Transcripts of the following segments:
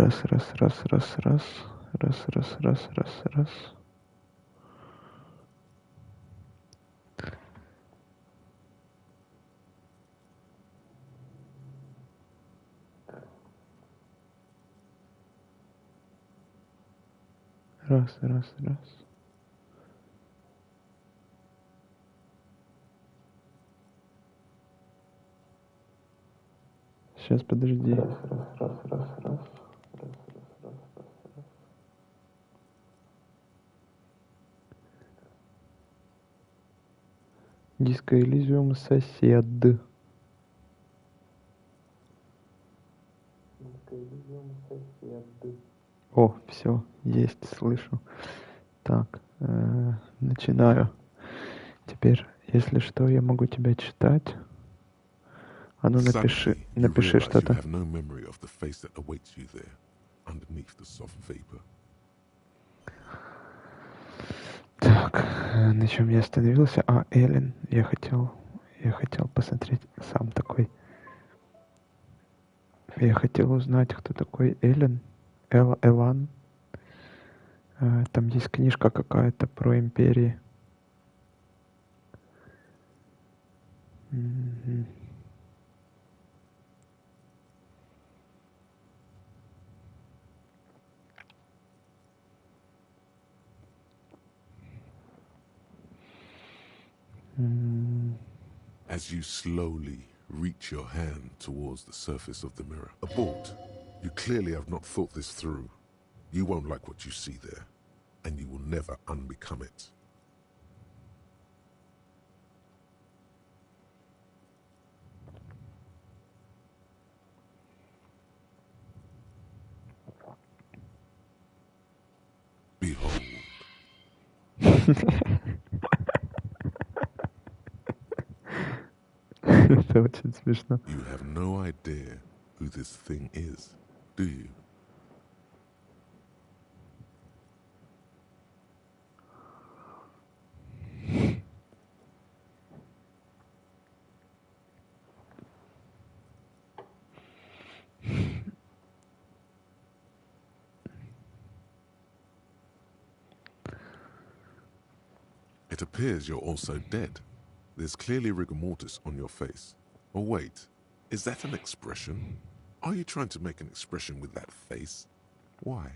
Раз, раз, раз, раз, раз. Раз, раз, раз, раз, раз. Раз, раз, раз. Сейчас, подожди. Раз, раз, раз, раз, раз. Диско Элизиум сосед. О, все, есть, слышу. Так, начинаю. Теперь, если что, я могу тебя читать. А ну напиши что-то. Так, на чем я остановился? А, Эллен. Я хотел посмотреть сам такой. Я хотел узнать, кто такой Эллен. Элан. Там есть книжка какая-то про империи. As you slowly reach your hand towards the surface of the mirror. Abort. You clearly have not thought this through. You won't like what you see there, and you will never unbecome it. Behold. Это очень смешно. You have no idea who this thing is, do you? It appears you're also dead. There's clearly rigor mortis on your face. Oh wait, is that an expression? Are you trying to make an expression with that face? Why?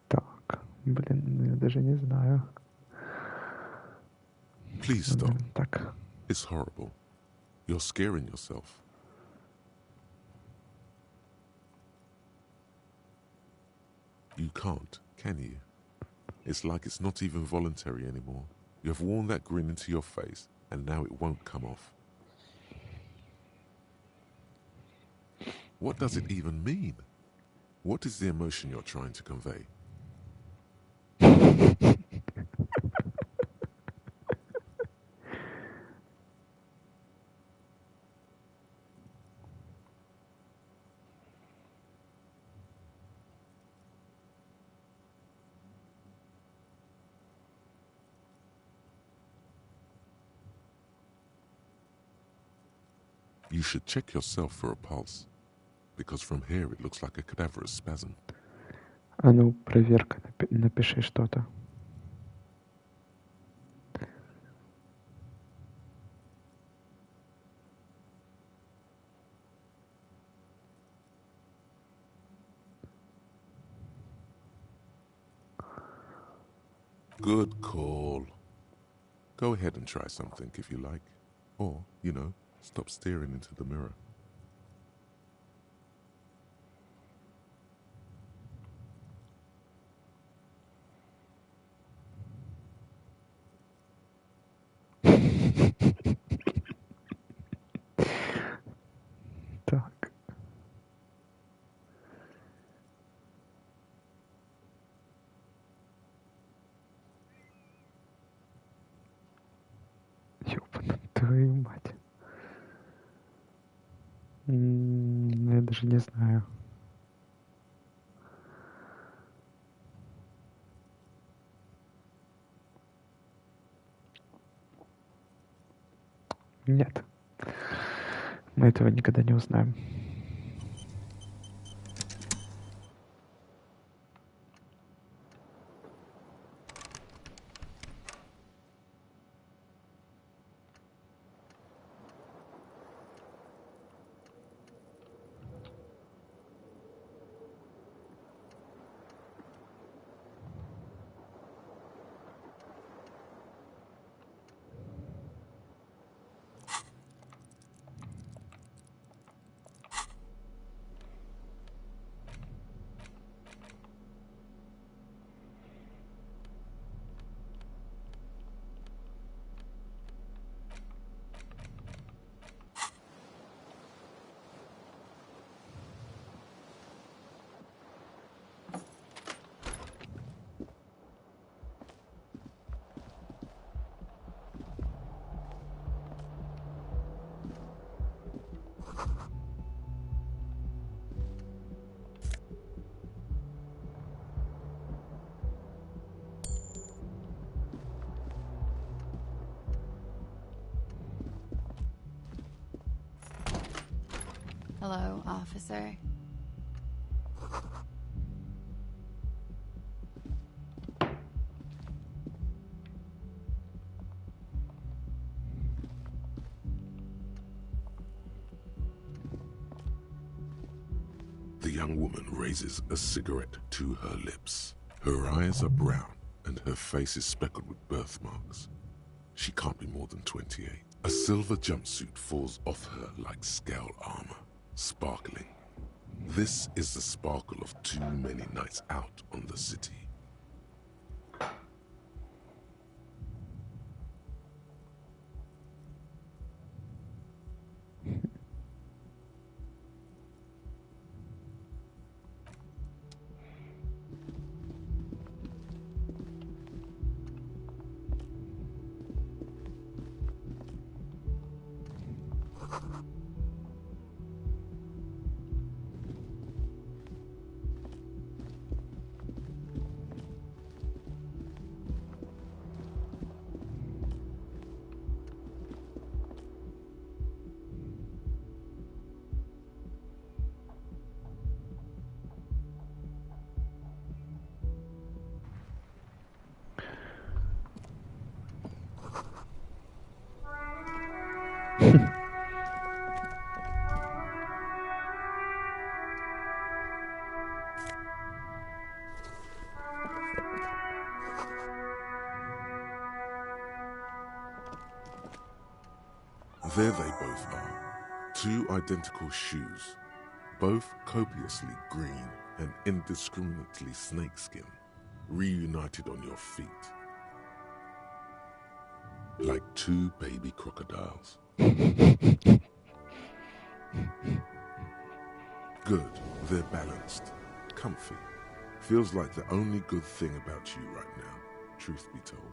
Так, блин, я даже не знаю. Please stop. Так. It's horrible. You're scaring yourself. You can't, can you? It's like it's not even voluntary anymore. You have worn that grin into your face, and now it won't come off. What does it even mean? What is the emotion you're trying to convey? You should check yourself for a pulse, because from here it looks like a cadaverous spasm. А ну, проверка, напиши что-то. Good call. Go ahead and try something if you like. Or, stop staring into the mirror. Так. Ёбаная твою мать. Я даже не знаю. Нет. Мы этого никогда не узнаем. Hello, officer. The young woman raises a cigarette to her lips. Her eyes are brown and her face is speckled with birthmarks. She can't be more than 28. A silver jumpsuit falls off her like scale armor, sparkling. This is the sparkle of too many nights out on the city. There they both are, two identical shoes, both copiously green and indiscriminately snakeskin, reunited on your feet. Like two baby crocodiles. Good, they're balanced, comfy. Feels like the only good thing about you right now, truth be told.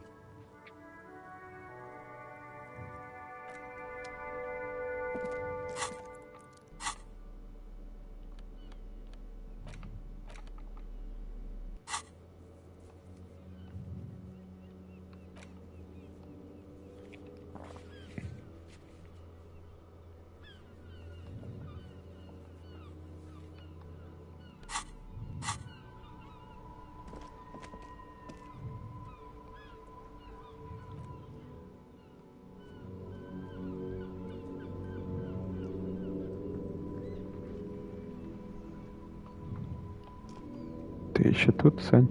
Ты еще тут, Сань?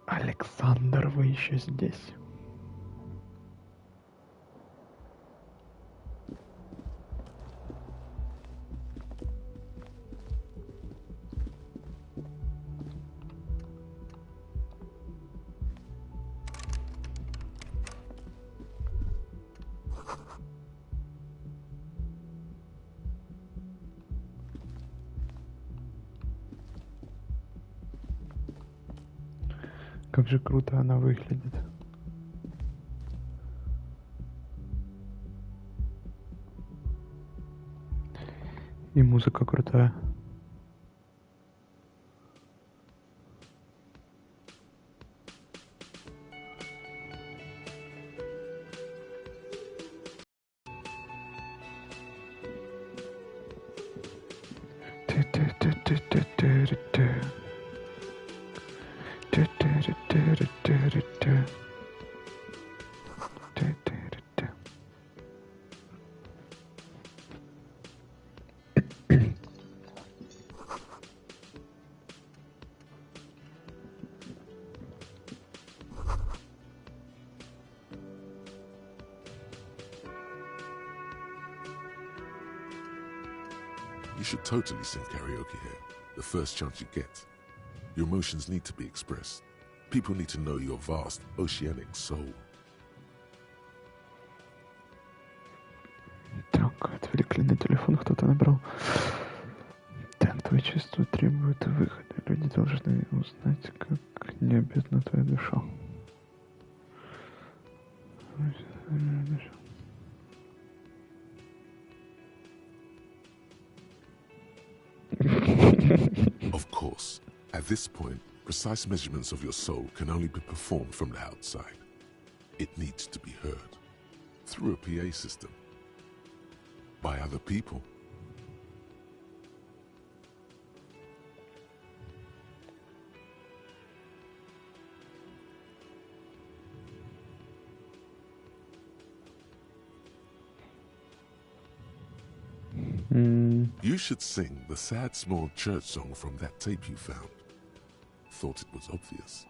Александр, вы еще здесь? Как же круто она выглядит. И музыка крутая. You should totally sing karaoke here, the first chance you get. Your emotions need to be expressed. People need to know your vast, oceanic soul. Так, отвлекли на телефон, кто-то набрал. Так, твои чувства требуют выхода. Люди должны узнать, как необъятна твоя душа. Of course, at this point, precise measurements of your soul can only be performed from the outside. It needs to be heard through a PA system, by other people. You should sing the sad small church song from that tape you found. Thought it was obvious.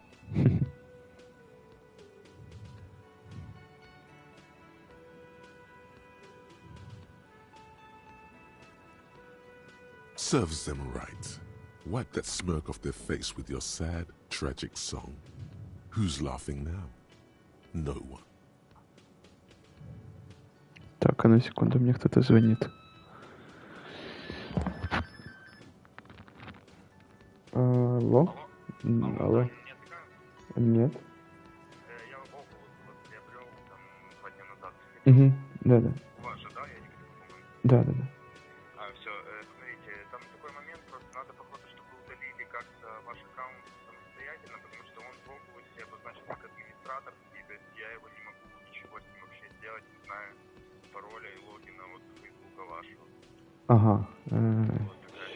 Serves them right. Wipe that smirk off their face with your sad, tragic song. Who's laughing now? No one. Так, а на секунду, мне кто-то звонит. Алло? Алло? Нет. Я Вову вот приобрел там 2 дня назад. Угу, да-да. Ваша, да? Я не помню. Да-да-да. Все, смотрите, там такой момент, просто надо, походу, чтобы вы удалили как-то ваш аккаунт самостоятельно, потому что он в Oculus обозначен как администратор, и то есть я его не могу ничего с ним вообще сделать, не знаю пароля и логина от Фейсбука вашего. Ага,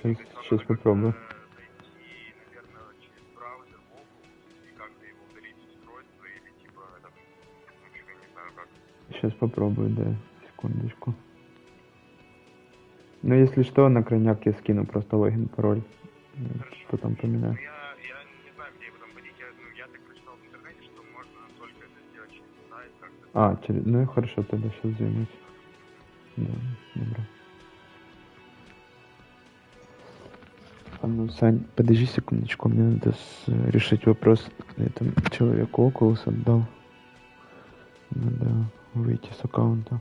сейчас попробую. Зайти, наверное, через браузер в Oculus и как-то его удалить с устройства, или типа, это, в общем, я не знаю как. Сейчас попробую, да, секундочку. Ну, если что, на крайняк я скину просто логин, пароль. Что там поменяю. Я не знаю, где его там вводить. Я так прочитал в интернете, что можно только это сделать через сайт как-то. Ну хорошо, тогда сейчас займусь. Да, добро. Ну, Сань, подожди секундочку, мне надо решить вопрос. Я там человеку Oculus отдал. Надо выйти с аккаунта.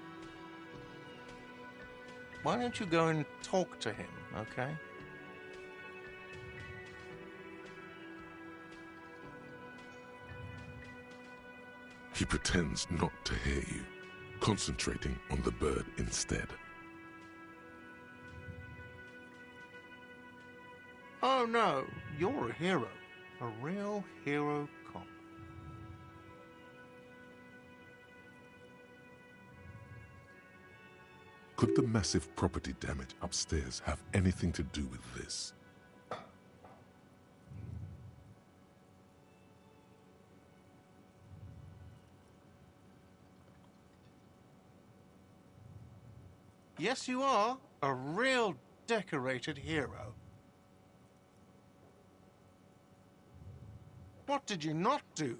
Why don't you go and talk to him, okay? He pretends not to hear you, concentrating on the bird instead. Oh no, you're a hero. A real hero cop. Could the massive property damage upstairs have anything to do with this? Yes, you are. A real decorated hero. What did you not do?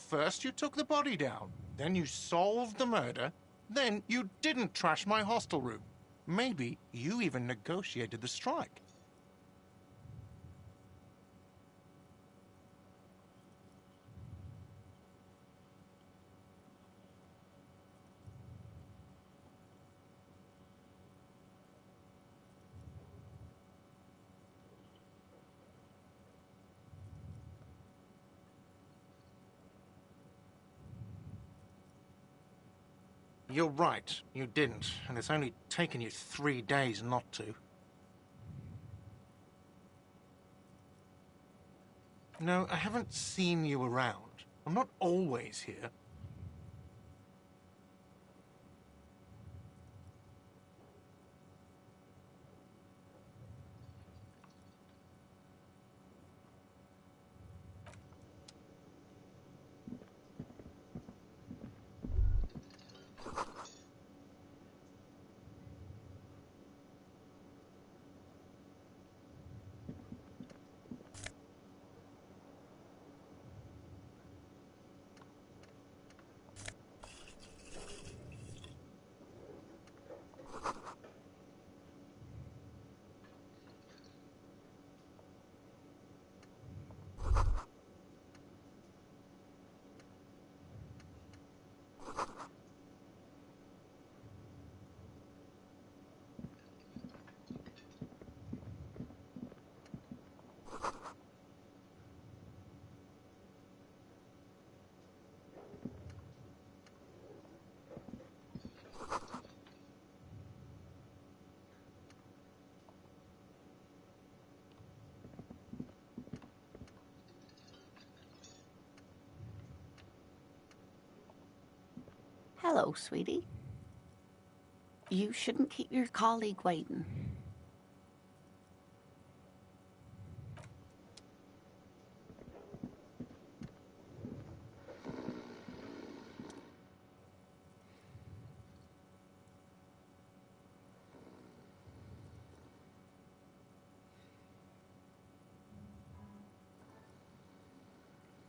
First you took the body down, then you solved the murder, then you didn't trash my hostel room. Maybe you even negotiated the strike. You're right, you didn't, and it's only taken you 3 days not to. No, I haven't seen you around. I'm not always here. Hello, sweetie. You shouldn't keep your colleague waiting.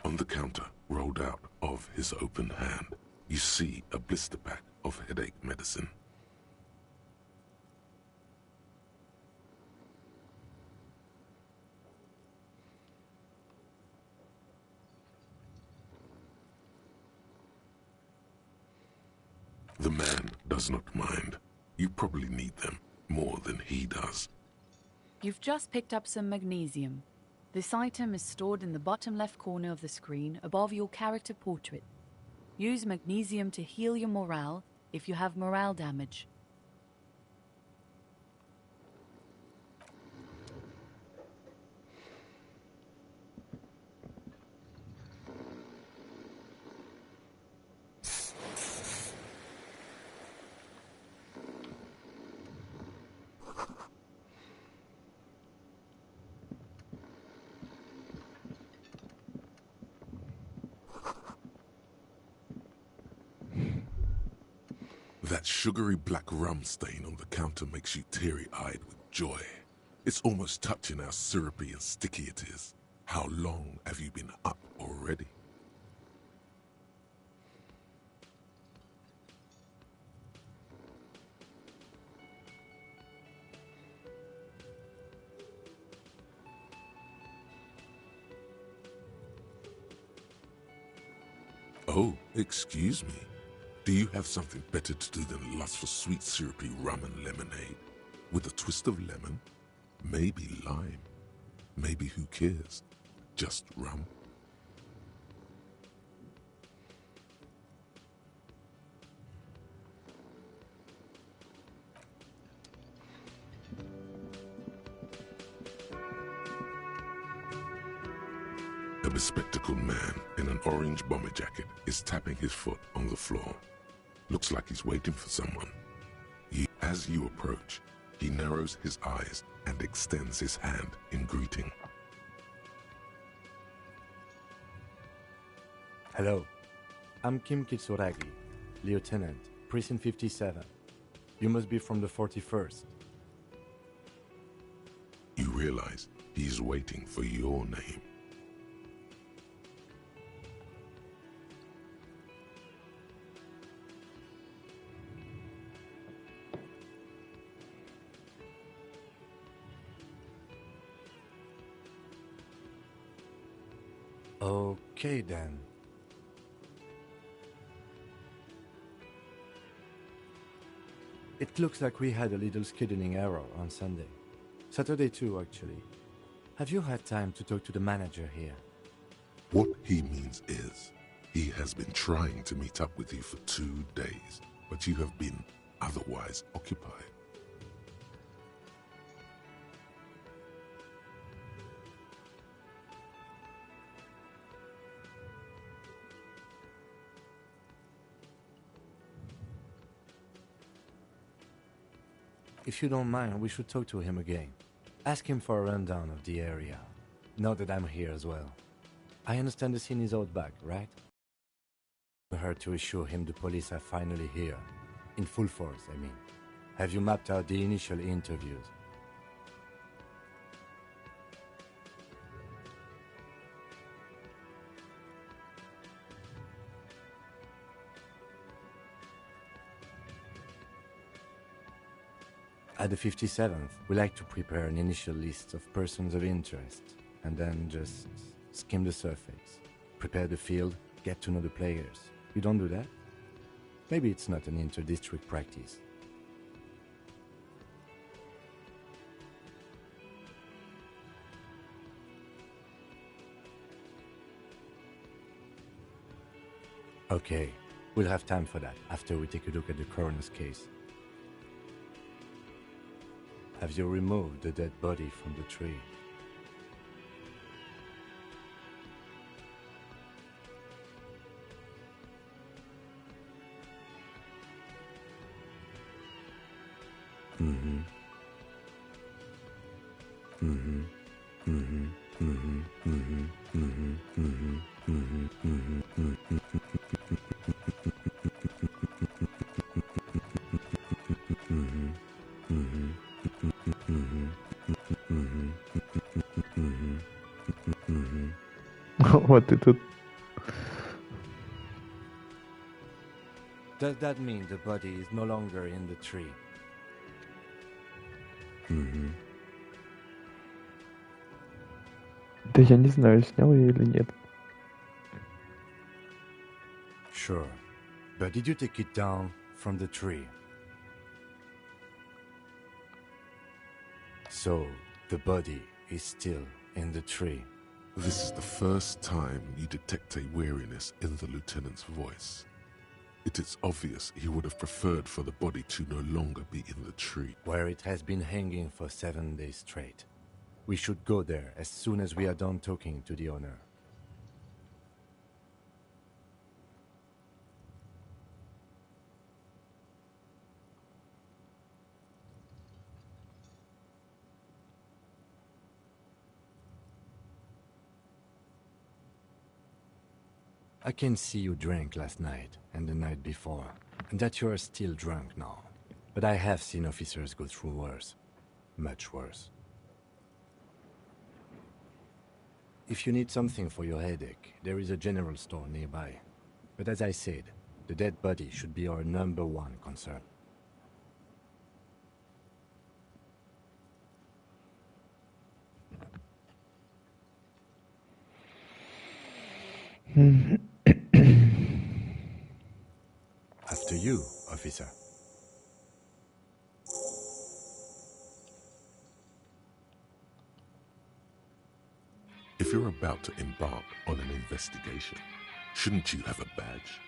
On the counter, rolled out of his open hand, you see a blister pack of headache medicine. The man does not mind. You probably need them more than he does. You've just picked up some magnesium. This item is stored in the bottom left corner of the screen above your character portrait. Use magnesium to heal your morale if you have morale damage. That sugary black rum stain on the counter makes you teary-eyed with joy. It's almost touching how syrupy and sticky it is. How long have you been up already? Oh, excuse me. Do you have something better to do than lust for sweet syrupy rum and lemonade? With a twist of lemon, maybe lime, maybe who cares, just rum. A bespectacled man in an orange bomber jacket is tapping his foot on the floor. Looks like he's waiting for someone. As you approach, he narrows his eyes and extends his hand in greeting. Hello, I'm Kim Kitsuragi, Lieutenant, Precinct 57. You must be from the 41st. You realize he's waiting for your name. Okay then. It looks like we had a little scheduling error on Sunday. Saturday too, actually. Have you had time to talk to the manager here? What he means is, he has been trying to meet up with you for 2 days, but you have been otherwise occupied. If you don't mind, we should talk to him again. Ask him for a rundown of the area. Now that I'm here as well. I understand the scene is out back, right? I heard to assure him the police are finally here. In full force, I mean. Have you mapped out the initial interviews? At the 57th, we like to prepare an initial list of persons of interest, and then just skim the surface. Prepare the field, get to know the players. You don't do that? Maybe it's not an inter-district practice. Okay, we'll have time for that after we take a look at the coroner's case. Have you removed the dead body from the tree? Вот и тут. Does that mean the body is no longer in the tree? Да я не знаю, снял я или нет. Sure. But did you take it down from the tree? So, the body is still in the tree. This is the first time you detect a weariness in the lieutenant's voice. It is obvious he would have preferred for the body to no longer be in the tree. Where it has been hanging for 7 days straight. We should go there as soon as we are done talking to the owner. I can see you drank last night and the night before, and that you are still drunk now. But I have seen officers go through worse. Much worse. If you need something for your headache, there is a general store nearby. But as I said, the dead body should be our #1 concern. After you, officer. You're about to embark on an investigation. Shouldn't you have a badge?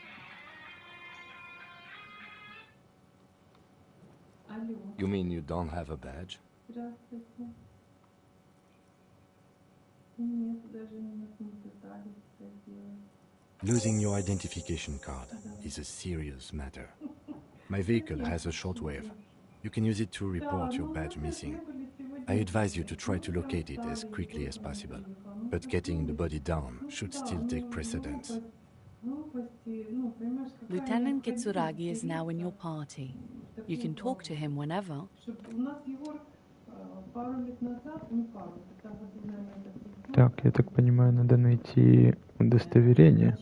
You mean you don't have a badge? Losing your identification card is a serious matter. My vehicle has a shortwave. You can use it to report your badge missing. I advise you to try to locate it as quickly as possible, but getting the body down should still take precedence. Lieutenant Kitsuragi is now in your party. You can talk to him whenever. Так, я так понимаю, надо найти удостоверение.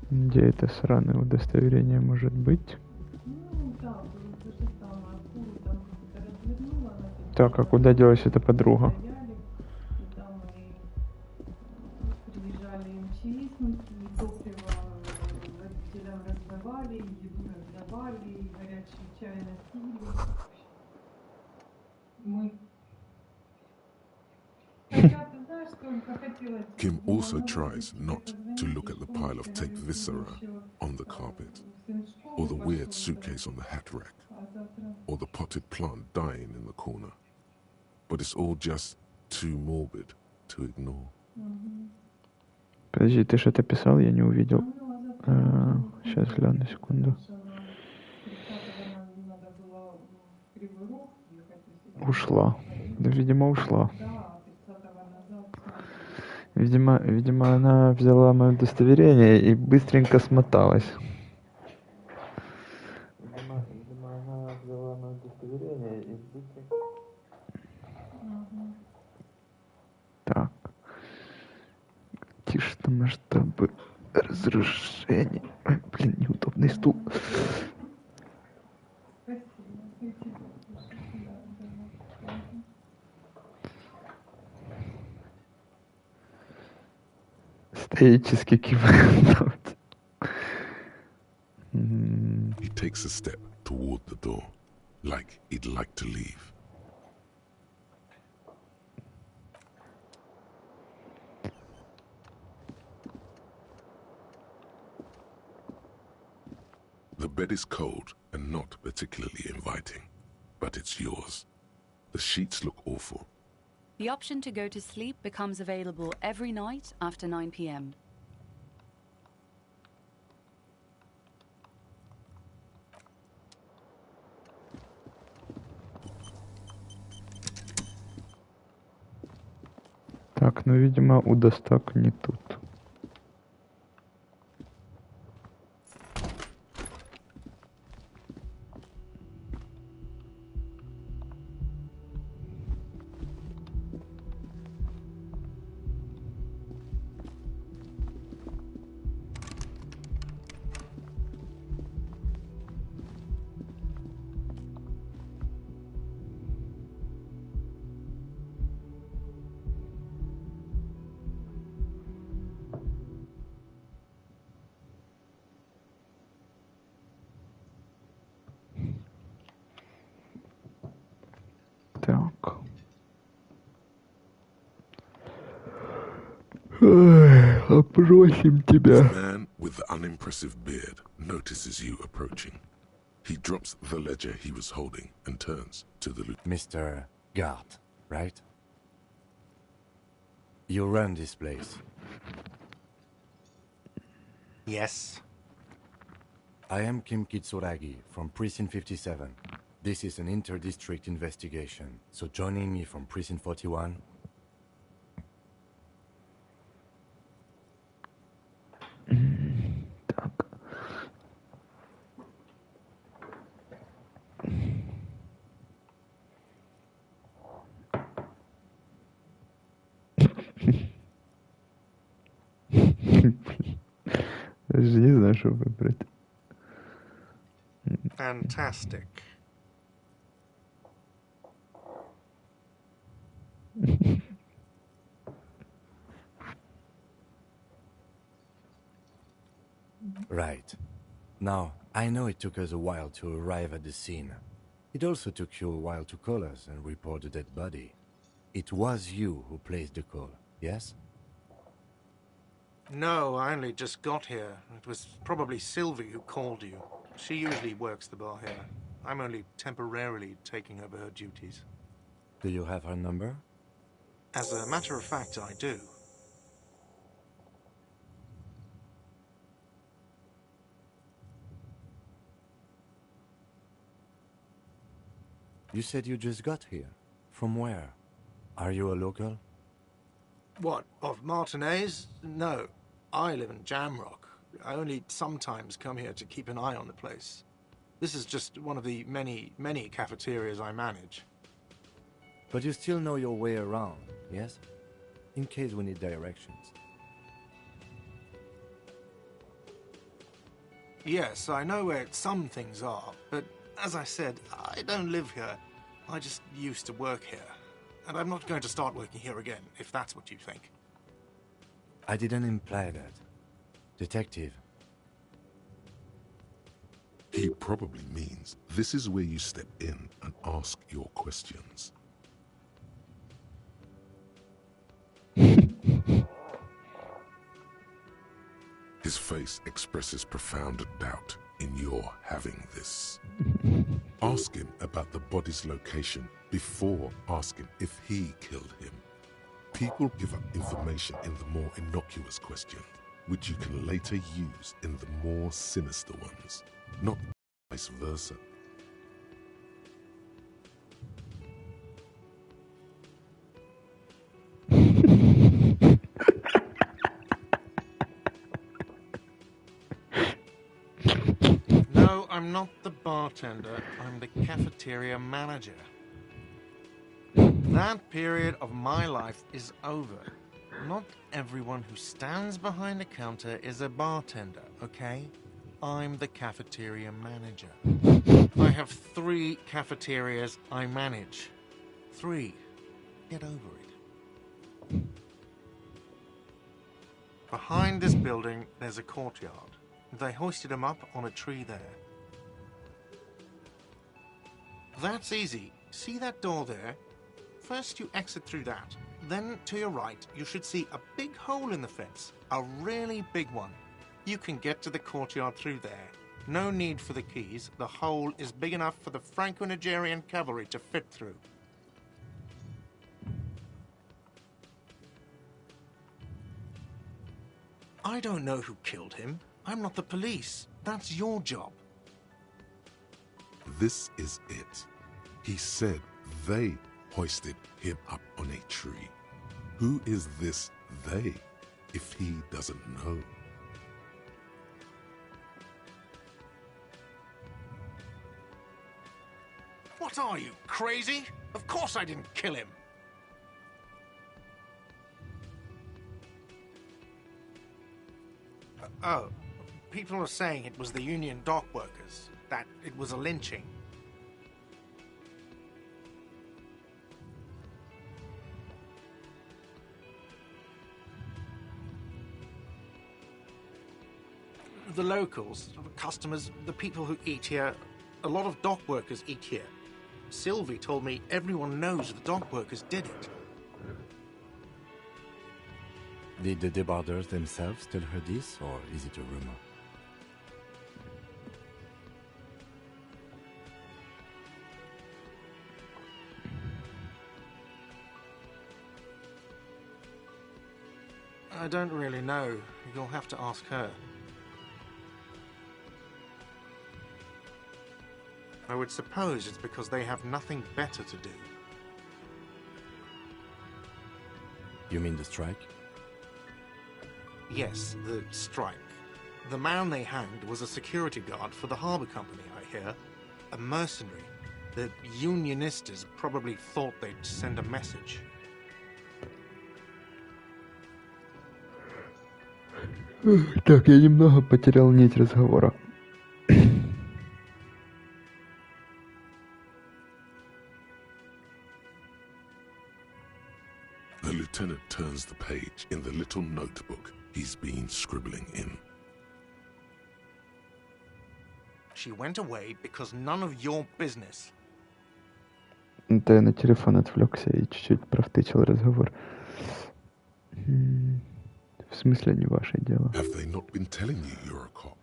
Где это сраное удостоверение может быть? Так, а куда делась эта подруга? Kim also tries not to look at the pile of tape viscera on the carpet, or the weird suitcase on the hat rack, or the potted plant dying in the corner. But it's all just too morbid to ignore. Подожди, ты что-то писал? Я не увидел. Сейчас гляну, секунду. Ушла. Да, видимо, ушла. Видимо, она взяла мое удостоверение и быстренько смоталась. Видимо, она взяла мое удостоверение и быстренько... Так. Тише на масштабы разрушения. Ой, блин, неудобный стул. Стоически кивает. He takes a step toward the door, like he'd like to leave. The bed is cold and not particularly inviting, but it's yours. The sheets look awful. The option to go to sleep becomes available every night after 9 p.m. Так, ну, видимо, удостак не тут. Так. Опросим тебя. The man with the unimpressive beard notices you approaching. He drops the ledger he was holding and turns to the lieutenant. Mr. Gart, right? You run this place. Yes. I am Kim Kitsuragi from Precinct 57. This is an inter-district investigation, so joining me from Precinct 41... Так. Даже не знаю, что выбрать. Fantastic. Right. Now, I know it took us a while to arrive at the scene. It also took you a while to call us and report the dead body. It was you who placed the call, yes? No, I only just got here. It was probably Sylvie who called you. She usually works the bar here. I'm only temporarily taking over her duties. Do you have her number? As a matter of fact, I do. You said you just got here. From where? Are you a local? What, of Martinez? No. I live in Jamrock. I only sometimes come here to keep an eye on the place. This is just one of the many, many cafeterias I manage. But you still know your way around, yes? In case we need directions. Yes, I know where some things are, but as I said, I don't live here. I just used to work here. And I'm not going to start working here again, if that's what you think. I didn't imply that. Detective. He probably means this is where you step in and ask your questions. His face expresses profound doubt in your having this. Ask him about the body's location before asking if he killed him. People give up information in the more innocuous question, which you can later use in the more sinister ones, not vice versa. No, I'm not the bartender. I'm the cafeteria manager. That period of my life is over. Not everyone who stands behind a counter is a bartender, okay? I'm the cafeteria manager. I have 3 cafeterias I manage. 3. Get over it. Behind this building, there's a courtyard. They hoisted him up on a tree there. That's easy. See that door there? First you exit through that. Then to your right, you should see a big hole in the fence. A really big one. You can get to the courtyard through there. No need for the keys. The hole is big enough for the Franco-Nigerian cavalry to fit through. I don't know who killed him. I'm not the police. That's your job. This is it. He said they hoisted him up on a tree. Who is this they, if he doesn't know? What are you, crazy? Of course I didn't kill him. Oh, people are saying it was the union dock workers, that it was a lynching. The locals, the customers, the people who eat here, a lot of dock workers eat here. Sylvie told me everyone knows the dock workers did it. Did the debarders themselves tell her this, or is it a rumor? I don't really know. You'll have to ask her. I would suppose it's because they have nothing better to do. You mean the strike? Yes, the strike. The man they hanged was a security guard for the harbour company, I hear. A mercenary. The unionistas probably thought they'd send a message. Так, я немного потерял нить разговора. The lieutenant turns the page in the little notebook he's been scribbling in. She went away because none of your business. Да я на телефон отвлекся и чуть-чуть провтычил разговор. В смысле не ваше дело? Have they not been telling you you're a cop?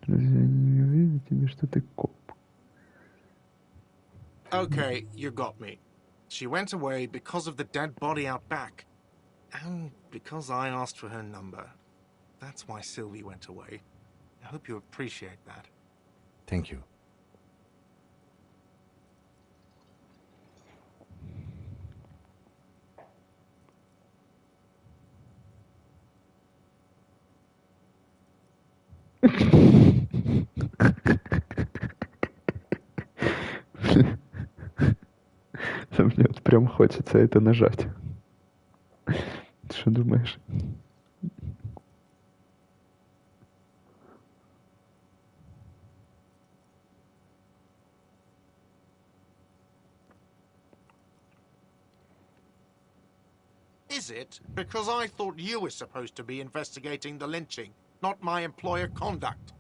Разве они не говорили тебе, что ты коп? Okay, you got me. She went away because of the dead body out back. And because I asked for her number. That's why Sylvie went away. I hope you appreciate that. Thank you. Мне вот прям хочется это нажать. Ты что думаешь? Is it? Because I thought you were supposed to be investigating the lynching, not my employer conduct.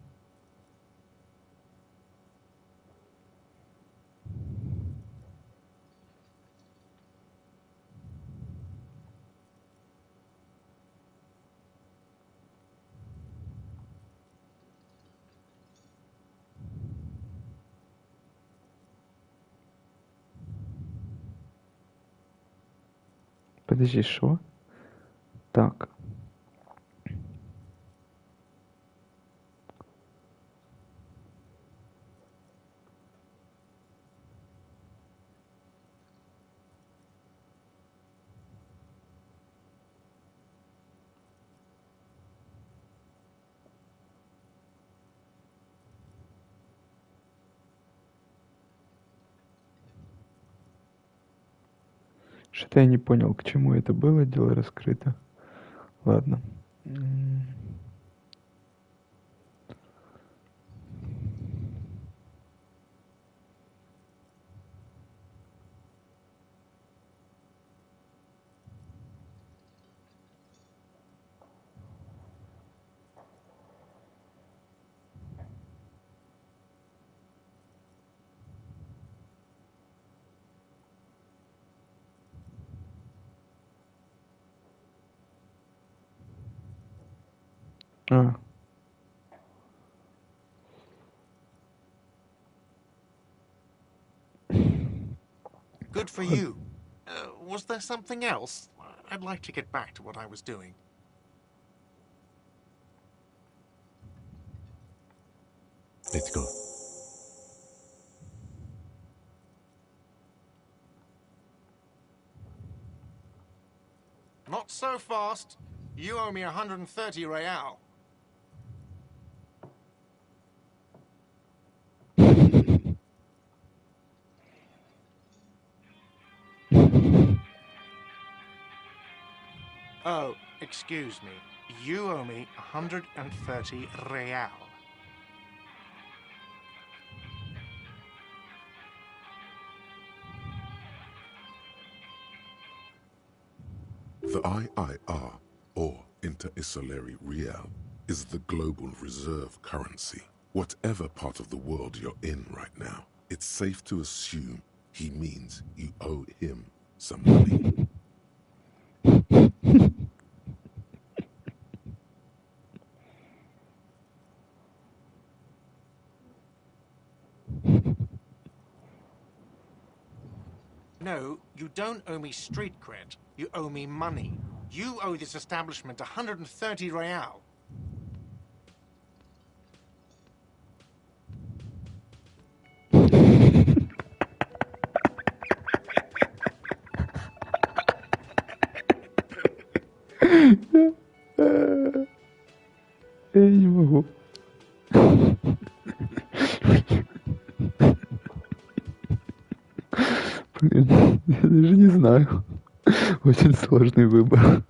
Подожди, что? Так. Что-то я не понял, к чему это было, дело раскрыто. Ладно. А. Good for you. Was there something else? I'd like to get back to what I was doing. Let's go. Not so fast. You owe me 130 real. Oh, excuse me. You owe me 130 real. The IIR, or Inter-Isolary Real, is the global reserve currency. Whatever part of the world you're in right now, it's safe to assume he means you owe him some money. No, you don't owe me street cred. You owe me money. You owe this establishment 130 real. Я не могу. Блин, я даже не знаю. Очень сложный выбор.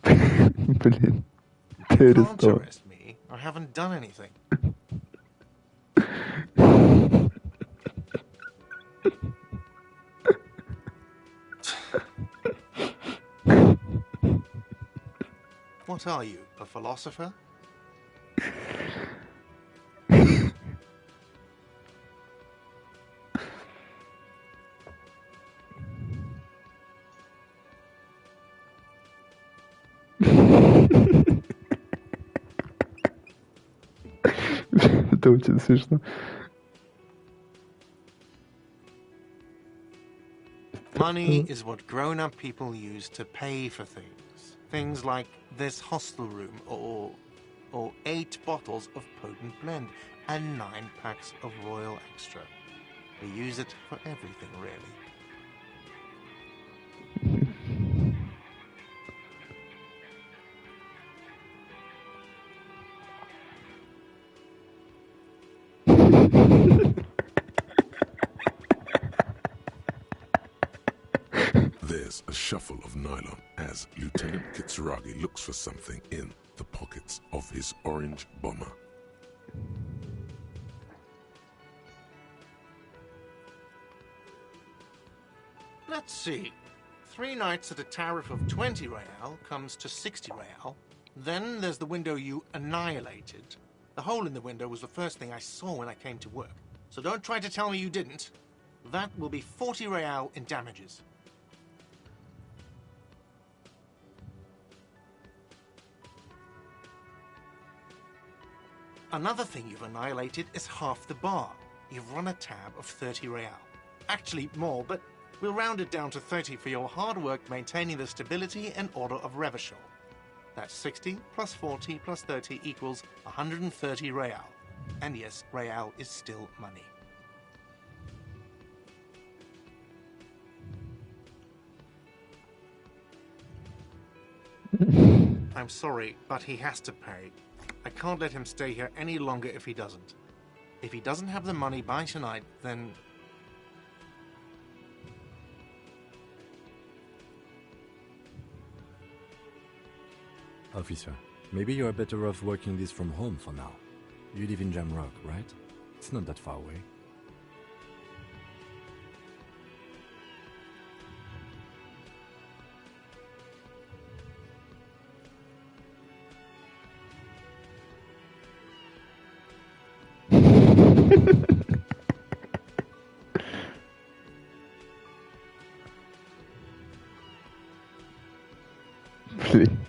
Блин, ты арестован. Don't arrest me. I haven't done anything. What are you, a philosopher? Это очень смешно. Money is what grown-up people use to pay for things. Things like this hostel room, or 8 bottles of potent blend, and 9 packs of Royal Extra. We use it for everything, really. There's a shuffle of nylon as Lieutenant Kitsuragi looks for something in the pockets of his orange bomber. Let's see. 3 nights at a tariff of 20 real comes to 60 real. Then there's the window you annihilated. The hole in the window was the first thing I saw when I came to work. So don't try to tell me you didn't. That will be 40 real in damages. Another thing you've annihilated is half the bar. You've run a tab of 30 real. Actually more, but we'll round it down to 30 for your hard work maintaining the stability and order of Revachol. That's 60 plus 40 plus 30 equals 130 real. And yes, real is still money. I'm sorry, but he has to pay. I can't let him stay here any longer if he doesn't. If he doesn't have the money by tonight, then... Officer, maybe you are better off working this from home for now. You live in Jamrock, right? It's not that far away. Блин.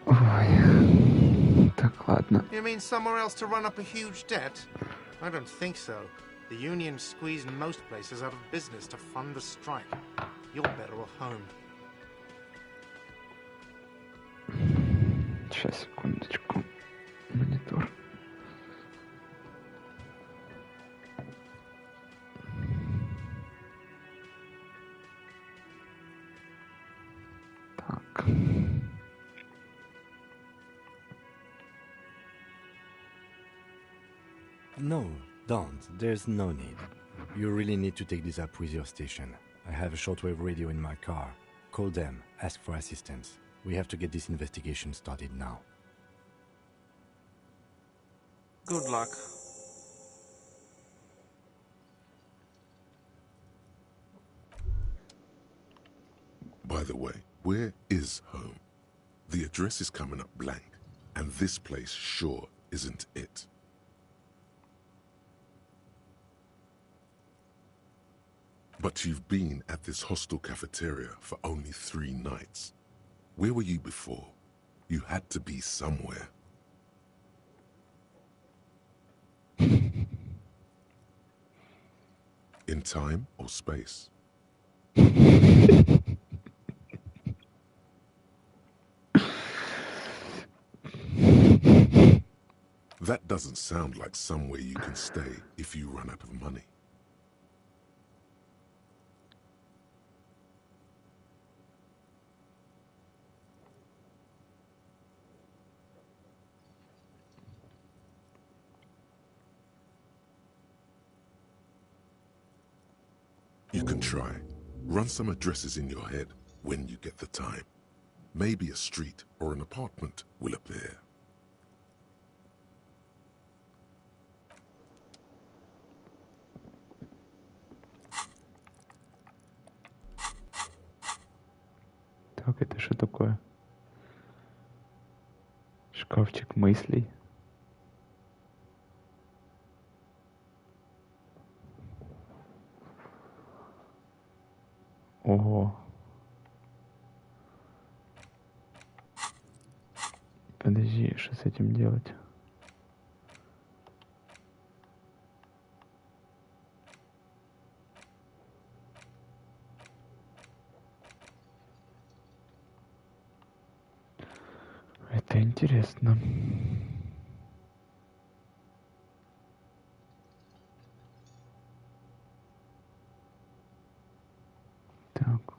Ой. Так, ладно. You mean somewhere else to run up a huge debt? I don't think so. The union squeezed most places out of business to fund the strike. You're better off home. Сейчас, секундочку. Монитор. Так. No, don't. There's no need. You really need to take this up with your station. I have a shortwave radio in my car. Call them, ask for assistance. We have to get this investigation started now. Good luck. By the way, where is home? The address is coming up blank, and this place sure isn't it. But you've been at this hostel cafeteria for only 3 nights. Where were you before? You had to be somewhere. In time or space? That doesn't sound like somewhere you can stay if you run out of money. You can try. Run some addresses in your head when you get the time. Maybe a street or an apartment will appear. Так, это что такое? Шкафчик мыслей. Ого. Подожди, что с этим делать? Это интересно. Так.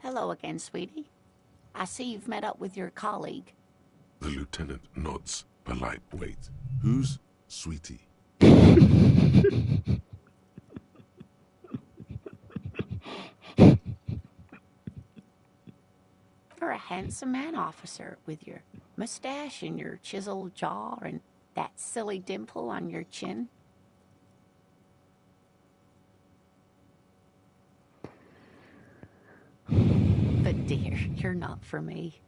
Hello again, sweetie. I see you've met up with your colleague. The lieutenant nods, polite wait. Who's Sweetie? You're a handsome man, officer, with your mustache and your chiseled jaw and that silly dimple on your chin. But dear, you're not for me.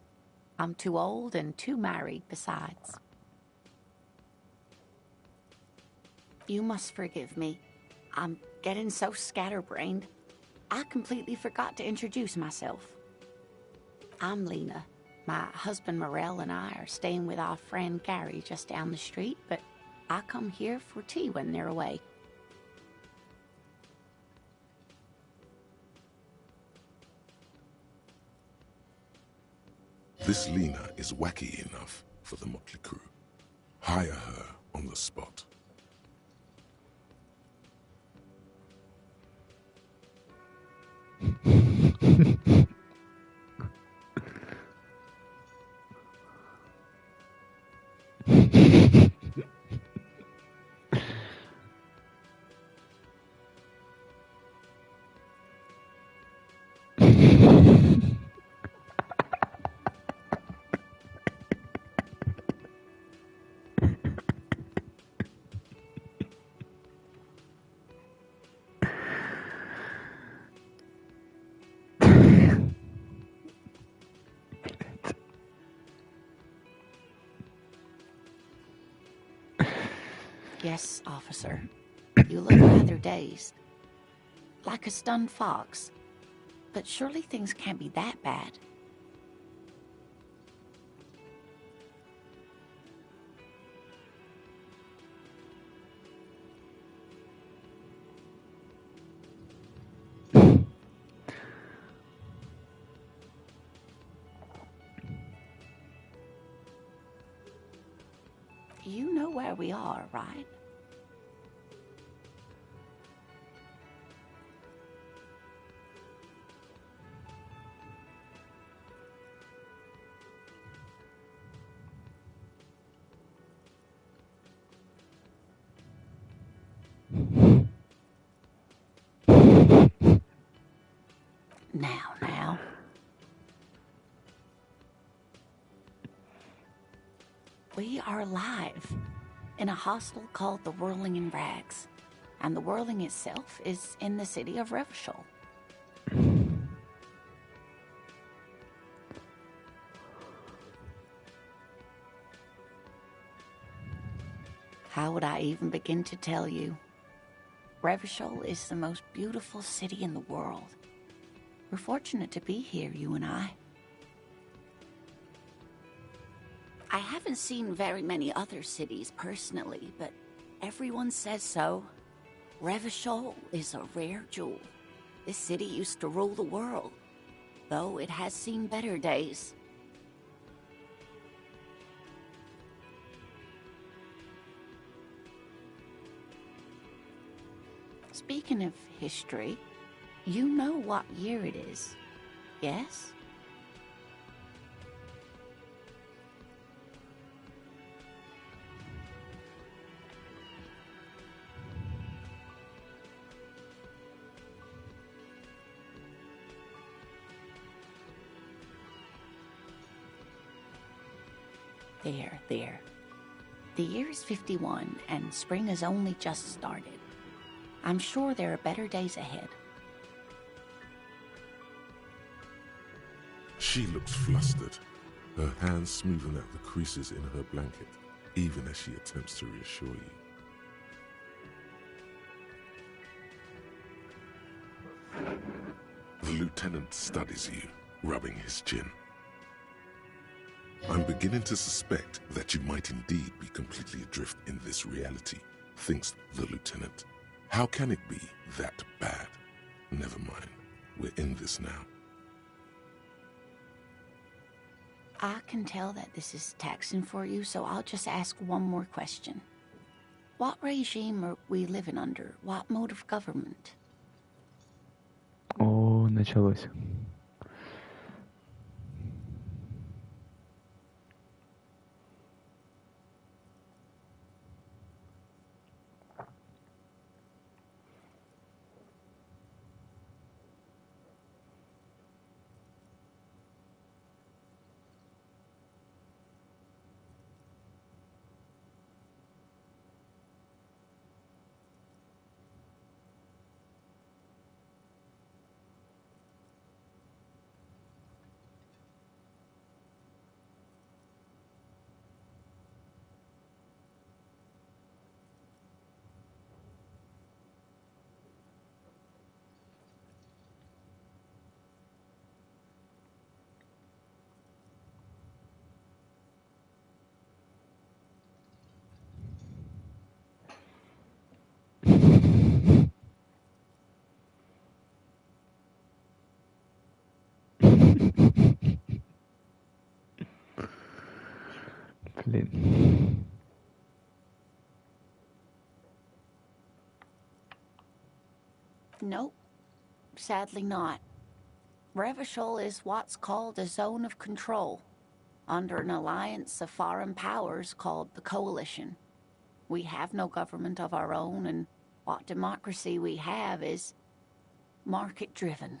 I'm too old and too married besides. You must forgive me. I'm getting so scatterbrained. I completely forgot to introduce myself. I'm Lena. My husband Morel and I are staying with our friend Gary just down the street, but I come here for tea when they're away. This Lena is wacky enough for the motley crew. Hire her on the spot. Yes, officer. You look rather dazed. Like a stunned fox. But surely things can't be that bad. You know where we are, right? Now. We are live in a hostel called the Whirling in Rags, and the Whirling itself is in the city of Revachol. How would I even begin to tell you? Revachol is the most beautiful city in the world. We're fortunate to be here, you and I. I haven't seen very many other cities personally, but everyone says so. Revachol is a rare jewel. This city used to rule the world, though it has seen better days. Speaking of history, you know what year it is, yes? There. The year is 51, and spring has only just started. I'm sure there are better days ahead. She looks flustered, her hands smoothing out the creases in her blanket, even as she attempts to reassure you. The lieutenant studies you, rubbing his chin. I'm beginning to suspect that you might indeed be completely adrift in this reality, thinks the lieutenant. How can it be that bad? Never mind, we're in this now. I can tell that this is taxing for you, so I'll just ask one more question. What regime are we living under? What mode of government? О, началось. Блин. Nope, sadly not. Revachol is what's called a zone of control, under an alliance of foreign powers called the Coalition. We have no government of our own, and what democracy we have is market-driven.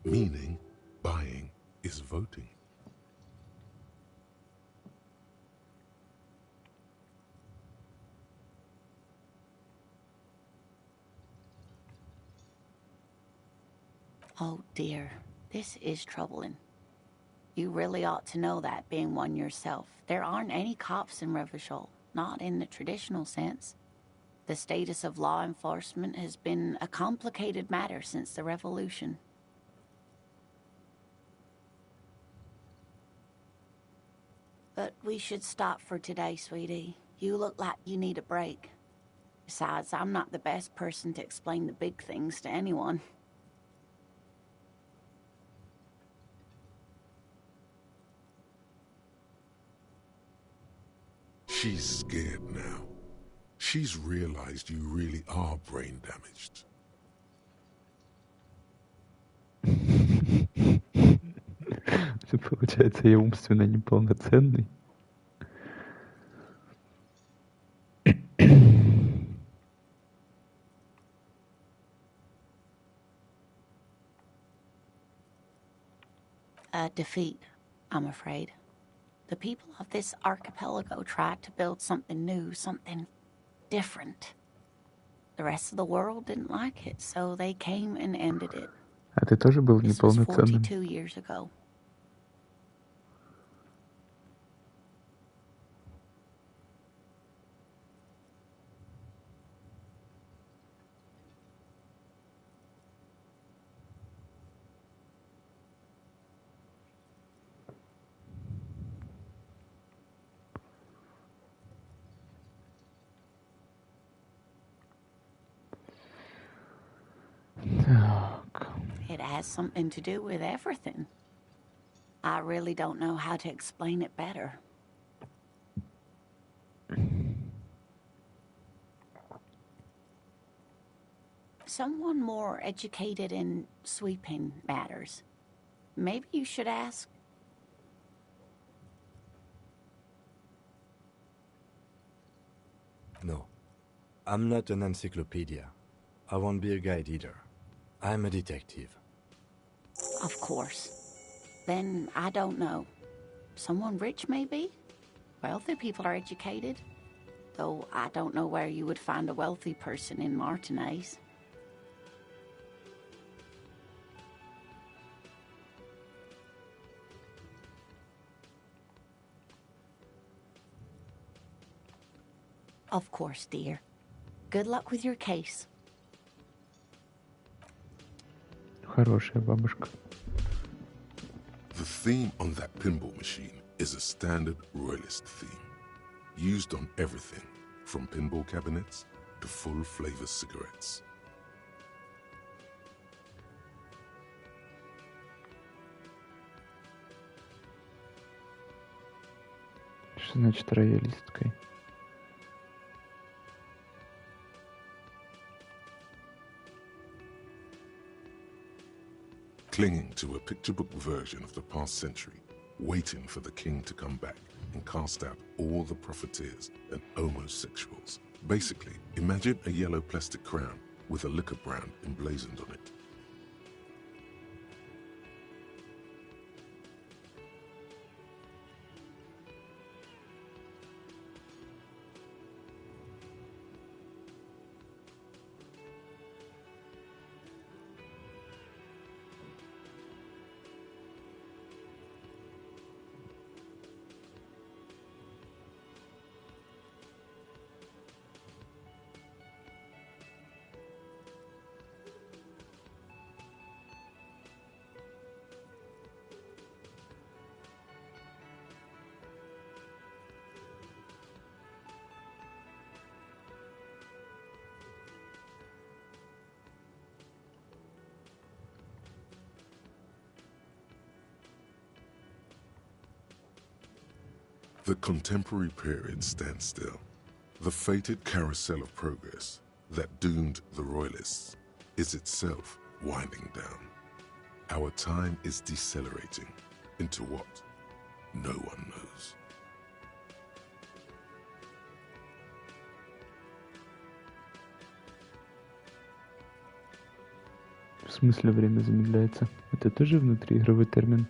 Meaning, buying is voting. Oh dear, this is troubling. You really ought to know that, being one yourself. There aren't any cops in Revachol, not in the traditional sense. The status of law enforcement has been a complicated matter since the revolution. But we should stop for today, sweetie. You look like you need a break. Besides, I'm not the best person to explain the big things to anyone. She's scared now. She's realized you really are brain damaged. Получается, я умственно неполноценный. A defeat, I'm afraid. The people of this archipelago tried to build something new, something different. The rest of the world didn't like it, so they came and ended it. А ты тоже был This was неполноценным? 42 years ago. has something to do with everything. I really don't know how to explain it better. Someone more educated in sweeping matters. Maybe you should ask. No, I'm not an encyclopedia. I won't be a guide either. I'm a detective. Of course. Then I don't know. Someone rich, maybe? Wealthy people are educated. Though I don't know where you would find a wealthy person in Martinez. Of course, dear. Good luck with your case. Хорошая бабушка. The theme on that pinball machine is a standard royalist theme, used on everything from pinball cabinets to full flavor cigarettes. Что значит роялисткой? Clinging to a picture book version of the past century, waiting for the king to come back and cast out all the profiteers and homosexuals. Basically, imagine a yellow plastic crown with a liquor brand emblazoned on it. The contemporary period stands still. The fated carousel of progress that doomed the royalists is itself winding down. Our time is decelerating into what no one knows. В смысле время замедляется? Это тоже внутриигровой термин?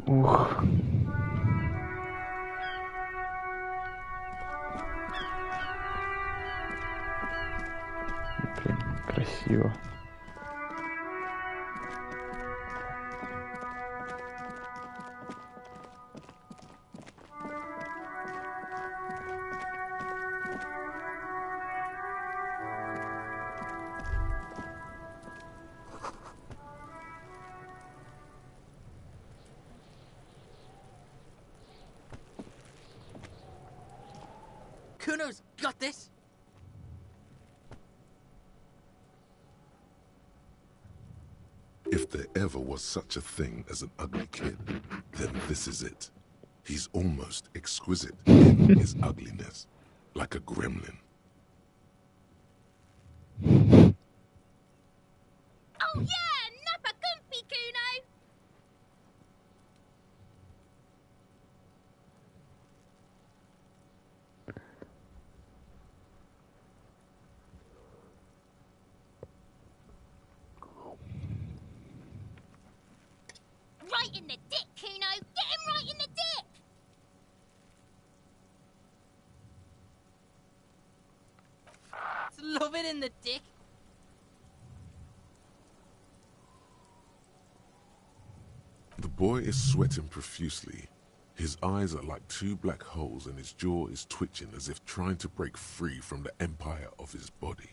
Ух. Блин, красиво. Kuno's got this! If there ever was such a thing as an ugly kid, then this is it. He's almost exquisite in his ugliness, like a gremlin. Oh yeah! Nappa Gumpy, Kuno! right in the dick, Kuno! Get him right in the dick! Love it in the dick. The boy is sweating profusely. His eyes are like two black holes and his jaw is twitching as if trying to break free from the empire of his body.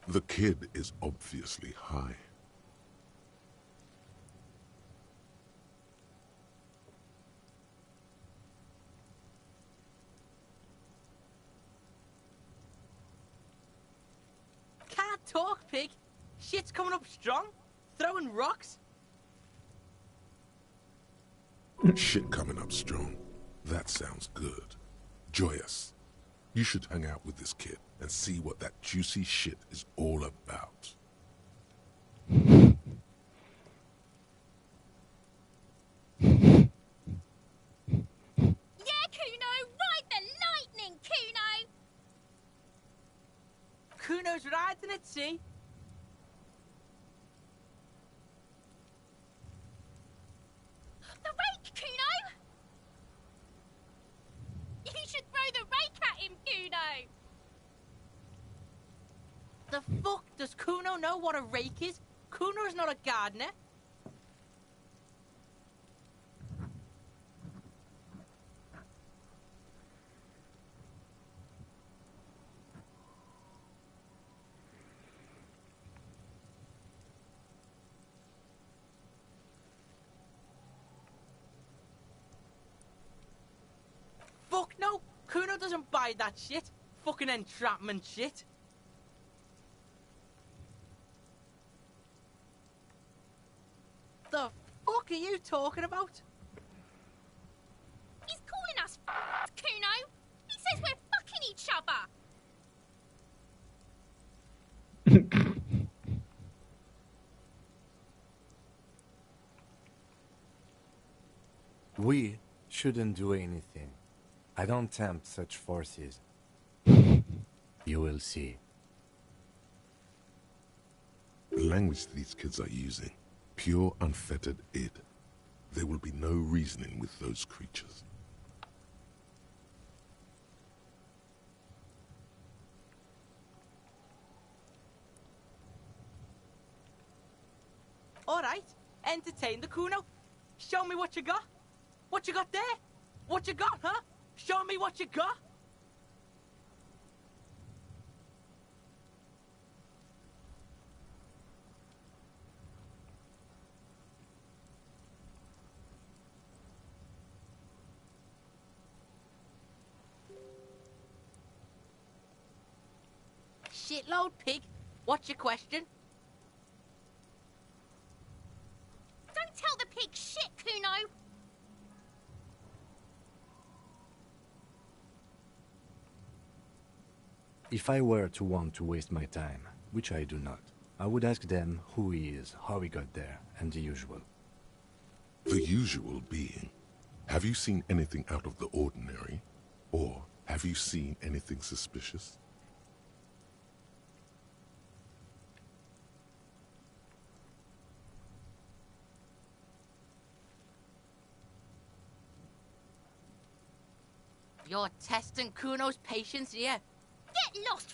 The kid is obviously high. Can't talk, pig. Shit's coming up strong. Throwing rocks. Shit coming up strong. That sounds good. Joyous. You should hang out with this kid and see what that juicy shit is all about. Yeah, Kuno! Ride the lightning, Kuno! Kuno's riding at sea. The rake, Kuno! You should throw the rake at him, Kuno! The fuck does Kuno know what a rake is? Kuno's not a gardener. Fuck no! Kuno doesn't buy that shit. Fucking entrapment shit. The fuck are you talking about? He's calling us Kuno! He says we're fucking each other! We shouldn't do anything. I don't tempt such forces. You will see. The language these kids are using, pure unfettered id. There will be no reasoning with those creatures. Alright, entertain the Kuno. Show me what you got. What you got there? What you got, huh? Show me what you got. Shitload, pig. What's your question? Don't tell the pig shit, Kuno! If I were to want to waste my time, which I do not, I would ask them who he is, how he got there, and the usual. The usual being, have you seen anything out of the ordinary? Or have you seen anything suspicious? You're testing Kuno's patience here. Get lost,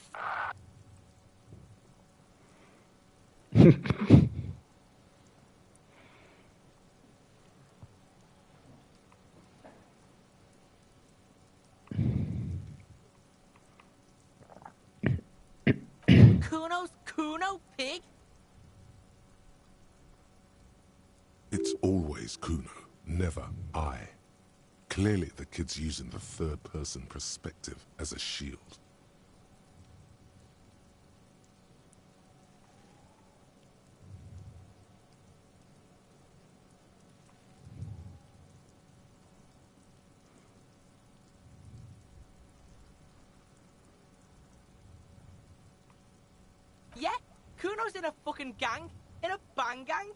Kuno's Kuno, pig? It's always Kuno, never I. Clearly the kid's using the third-person perspective as a shield. Yeah, Kuno's in a fucking gang. In a bang gang.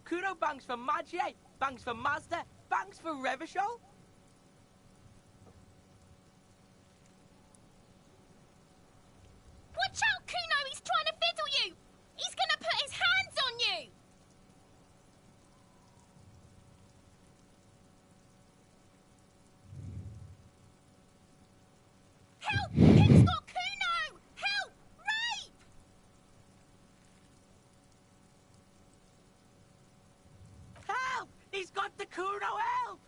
Kuno bangs for Magier, Thanks for Mazda. Thanks for Revachol. Watch out, Kuno! He's trying to fiddle you! He's gonna put his hands on you! Help! Pig's got Kuno! Help! Rape! Help! He's got the Kuno, help!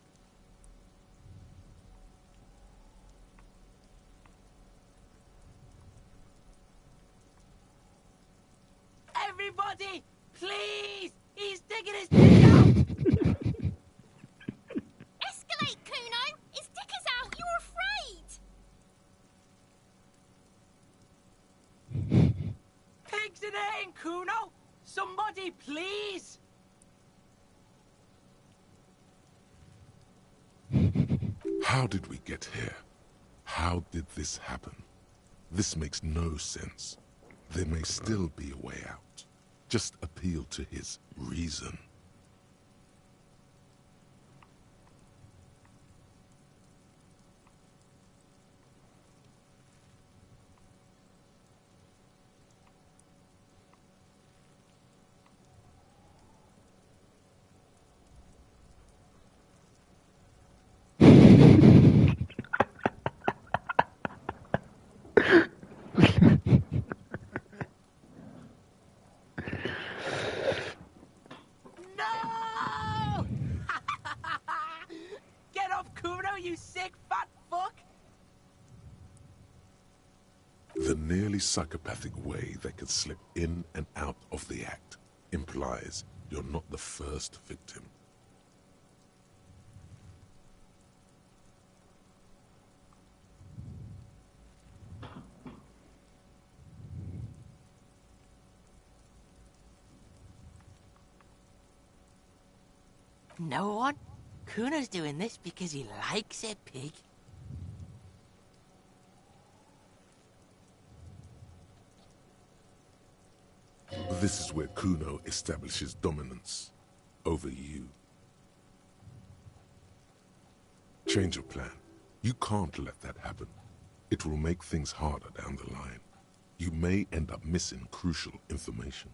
Everybody, please! He's digging his dick out! Escalate, Kuno! His dick is out! You're afraid! Pigs in here, Kuno! Somebody, please! How did we get here? How did this happen? This makes no sense. There may still be a way out. Just appeal to his reason. No! Get off, Kuno, you sick fat fuck! The nearly psychopathic way they could slip in and out of the act implies you're not the first victim. No one? Kuno's doing this because he likes it, pig. This is where Kuno establishes dominance over you. Change of plan. You can't let that happen. It will make things harder down the line. You may end up missing crucial information.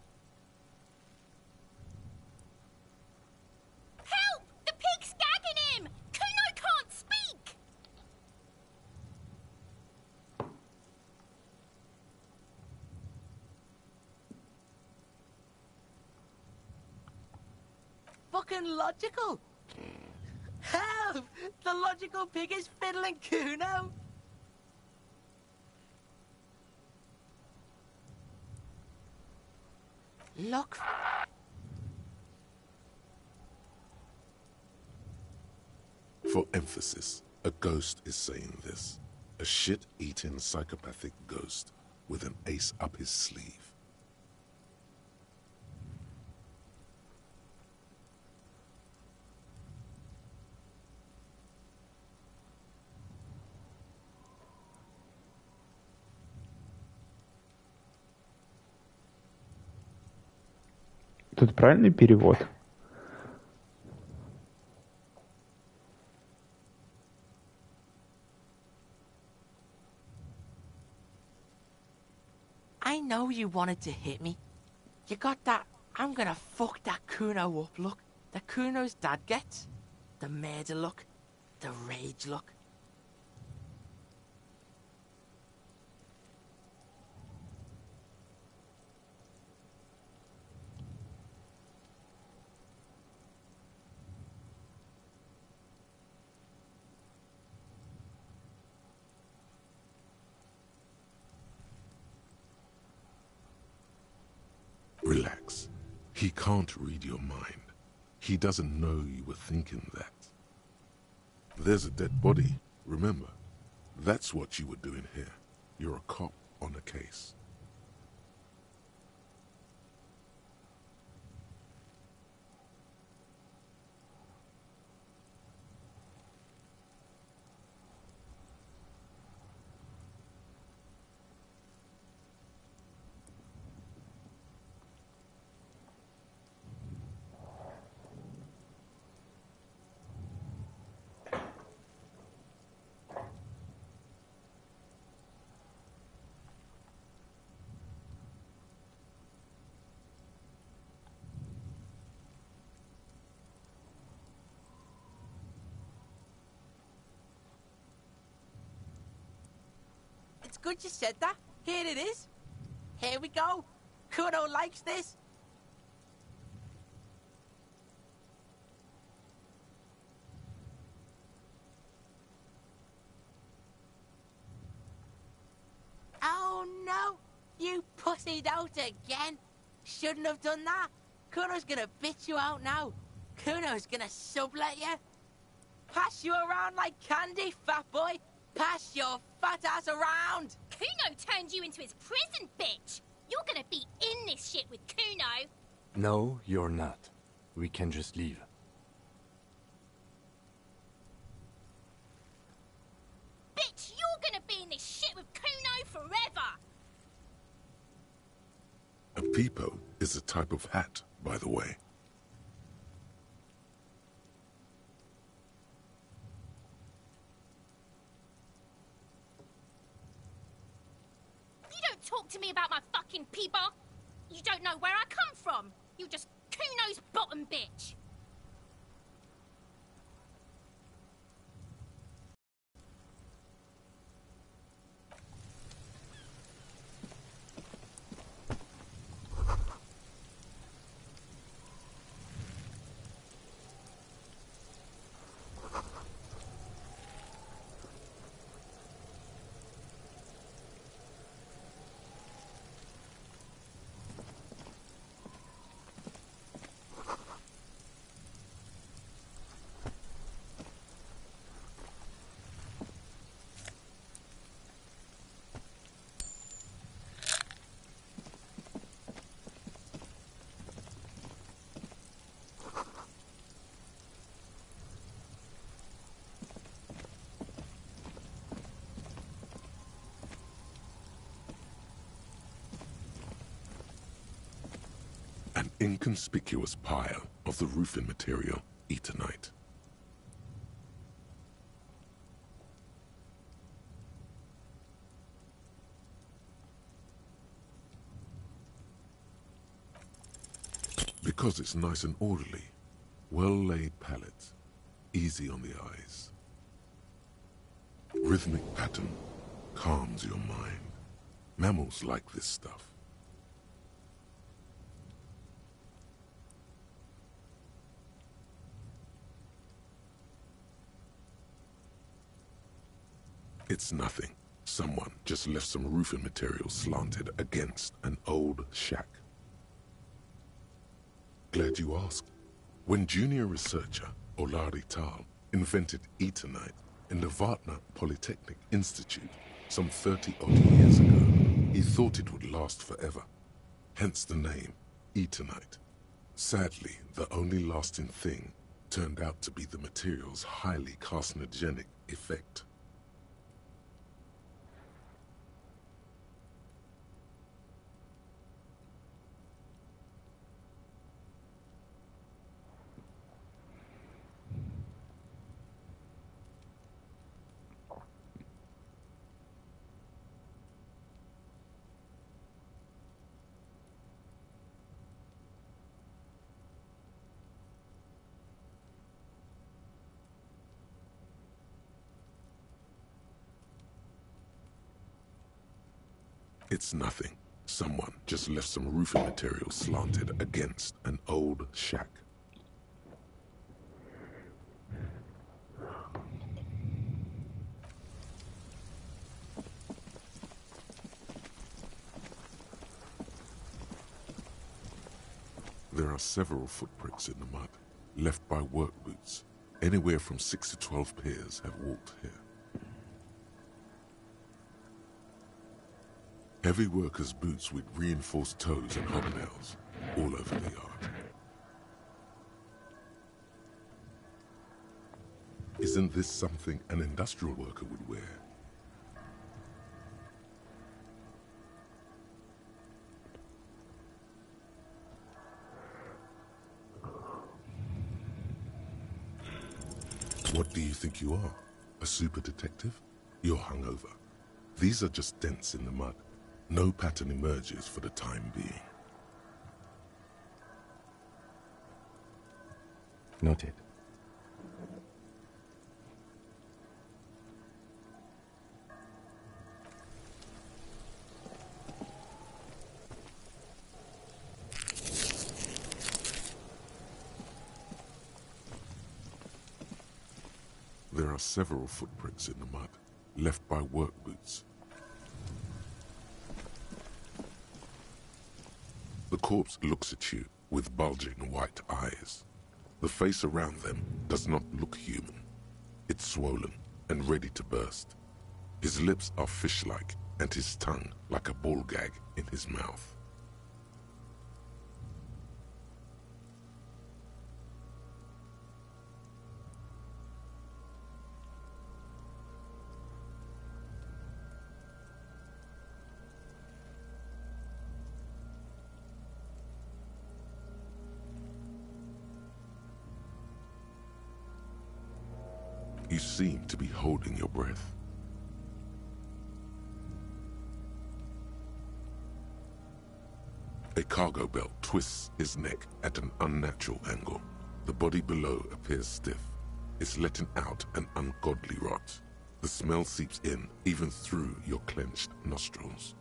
Help! The pig's gagging him! Kuno can't speak! Fucking logical! Help! The logical pig is fiddling Kuno! Look. For emphasis, a ghost is saying this. A shit-eating psychopathic ghost with an ace up his sleeve. Тут правильный перевод? I know you wanted to hit me. You got that I'm gonna fuck that Kuno up look that Kuno's dad gets. The murder look. The rage look. Relax. He can't read your mind. He doesn't know you were thinking that. There's a dead body, remember? That's what you were doing here. You're a cop on a case. That's good you said that. Here it is. Here we go. Kuno likes this. Oh no! You pussied out again! Shouldn't have done that! Kuno's gonna bitch you out now! Kuno's gonna sublet you! Pass you around like candy, fat boy! Pass your fat ass around! Kuno turned you into his prison, bitch! You're gonna be in this shit with Kuno! No, you're not. We can just leave. Bitch, you're gonna be in this shit with Kuno forever! A peepo is a type of hat, by the way. You don't talk to me about my fucking people! You don't know where I come from! You're just Kuno's bottom bitch! An inconspicuous pile of the roofing material, Eternite. Because it's nice and orderly, well-laid pallets, easy on the eyes. Rhythmic pattern calms your mind. Mammals like this stuff. It's nothing. Someone just left some roofing material slanted against an old shack. Glad you asked. When junior researcher Olari Tal invented Eternite in the Vartna Polytechnic Institute some 30-odd years ago, he thought it would last forever. Hence the name, Eternite. Sadly, the only lasting thing turned out to be the material's highly carcinogenic effect. It's nothing. Someone just left some roofing material slanted against an old shack. There are several footprints in the mud, left by work boots. Anywhere from 6 to 12 pairs have walked here. Heavy workers' boots with reinforced toes and hobnails all over the yard. Isn't this something an industrial worker would wear? What do you think you are? A super detective? You're hungover. These are just dents in the mud. No pattern emerges for the time being. Noted. There are several footprints in the mud, left by work boots. The corpse looks at you with bulging white eyes. The face around them does not look human. It's swollen and ready to burst. His lips are fish-like and his tongue like a ball gag in his mouth. You seem to be holding your breath. A cargo belt twists his neck at an unnatural angle. The body below appears stiff. It's letting out an ungodly rot. The smell seeps in, even through your clenched nostrils.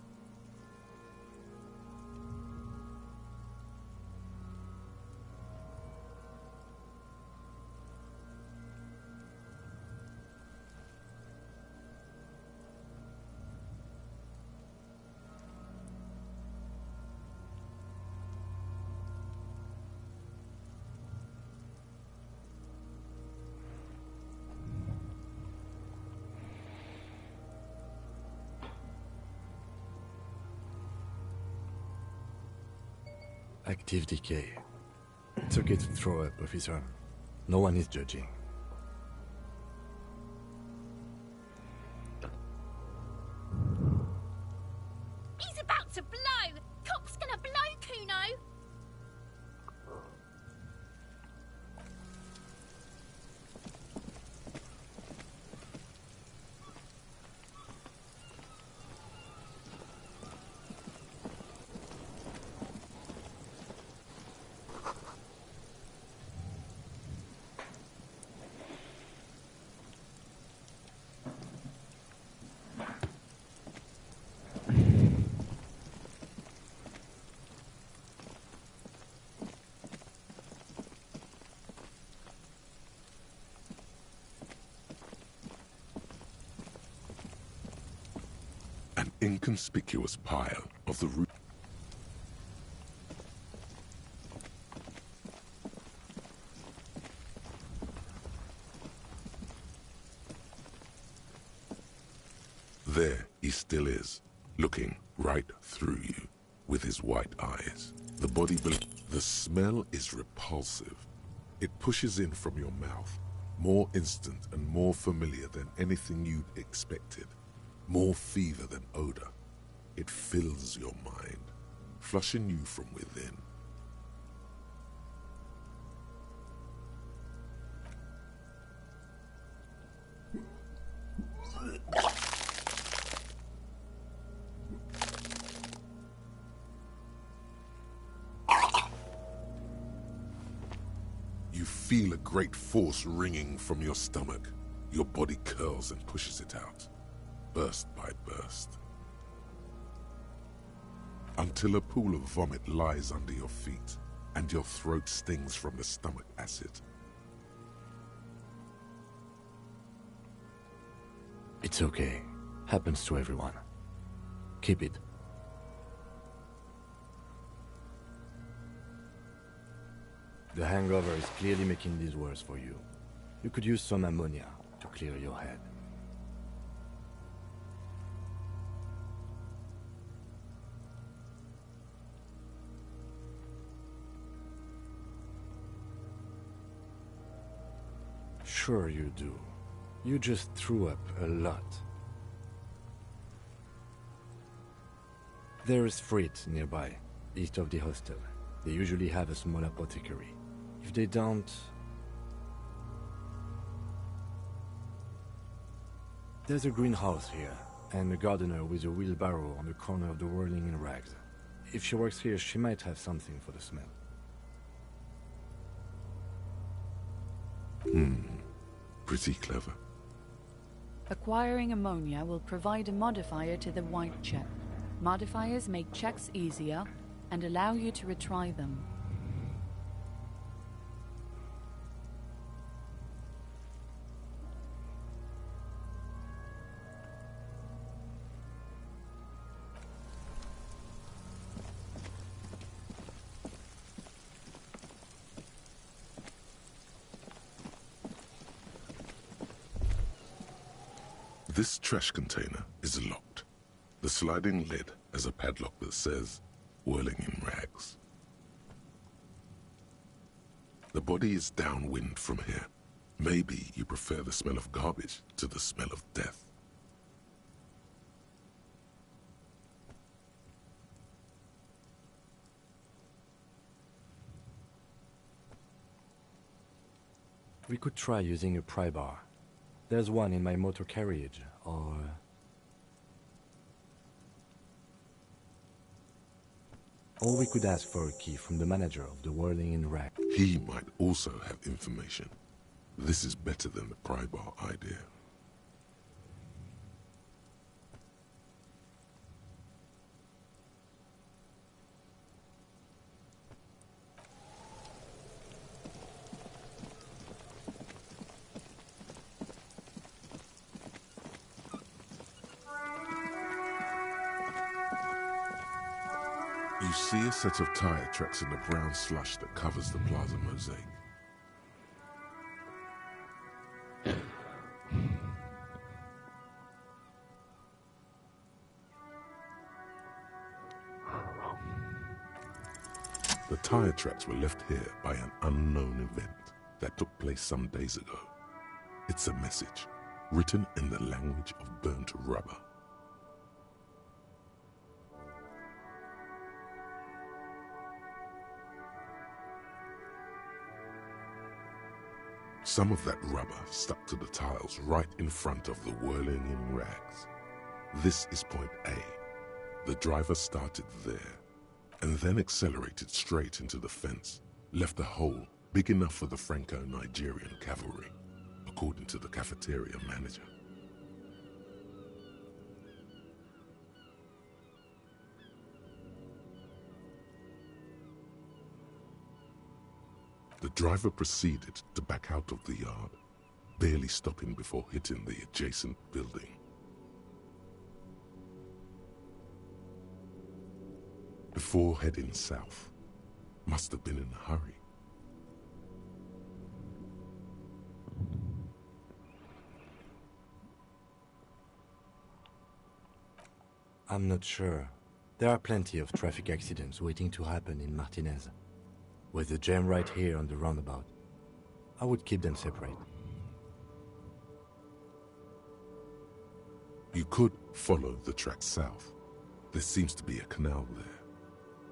Active decay. It's okay to throw up, officer. No one is judging. He's about to blow! Cop's gonna blow, Kuno! An inconspicuous pile of the root. There he still is, looking right through you with his white eyes. The body below. The smell is repulsive. It pushes in from your mouth, more instant and more familiar than anything you'd expected. More fever than odor. It fills your mind, flushing you from within. You feel a great force ringing from your stomach. Your body curls and pushes it out, burst by burst, until a pool of vomit lies under your feet and your throat stings from the stomach acid. It's okay. Happens to everyone. Keep it. The hangover is clearly making this worse for you. You could use some ammonia to clear your head. Sure you do. You just threw up a lot. There is Frit nearby, east of the hostel. They usually have a small apothecary. If they don't... There's a greenhouse here, and a gardener with a wheelbarrow on the corner of the whirling in rags. If she works here, she might have something for the smell. Pretty clever. Acquiring ammonia will provide a modifier to the white check. Modifiers make checks easier and allow you to retry them. This trash container is locked. The sliding lid has a padlock that says, "Whirling in rags." The body is downwind from here. Maybe you prefer the smell of garbage to the smell of death. We could try using a pry bar. There's one in my motor carriage, or... Or we could ask for a key from the manager of the Whirling in Rag. He might also have information. This is better than the pry bar idea. You see a set of tire tracks in the brown slush that covers the plaza mosaic. The tire tracks were left here by an unknown event that took place some days ago. It's a message, written in the language of burnt rubber. Some of that rubber stuck to the tiles right in front of the Whirling in Rags. This is point A. The driver started there, and then accelerated straight into the fence, left a hole big enough for the Franco-Nigerian cavalry, according to the cafeteria manager. The driver proceeded to back out of the yard, barely stopping before hitting the adjacent building. Before heading south, must have been in a hurry. I'm not sure. There are plenty of traffic accidents waiting to happen in Martinez. With the jam right here on the roundabout, I would keep them separate. You could follow the track south. There seems to be a canal there.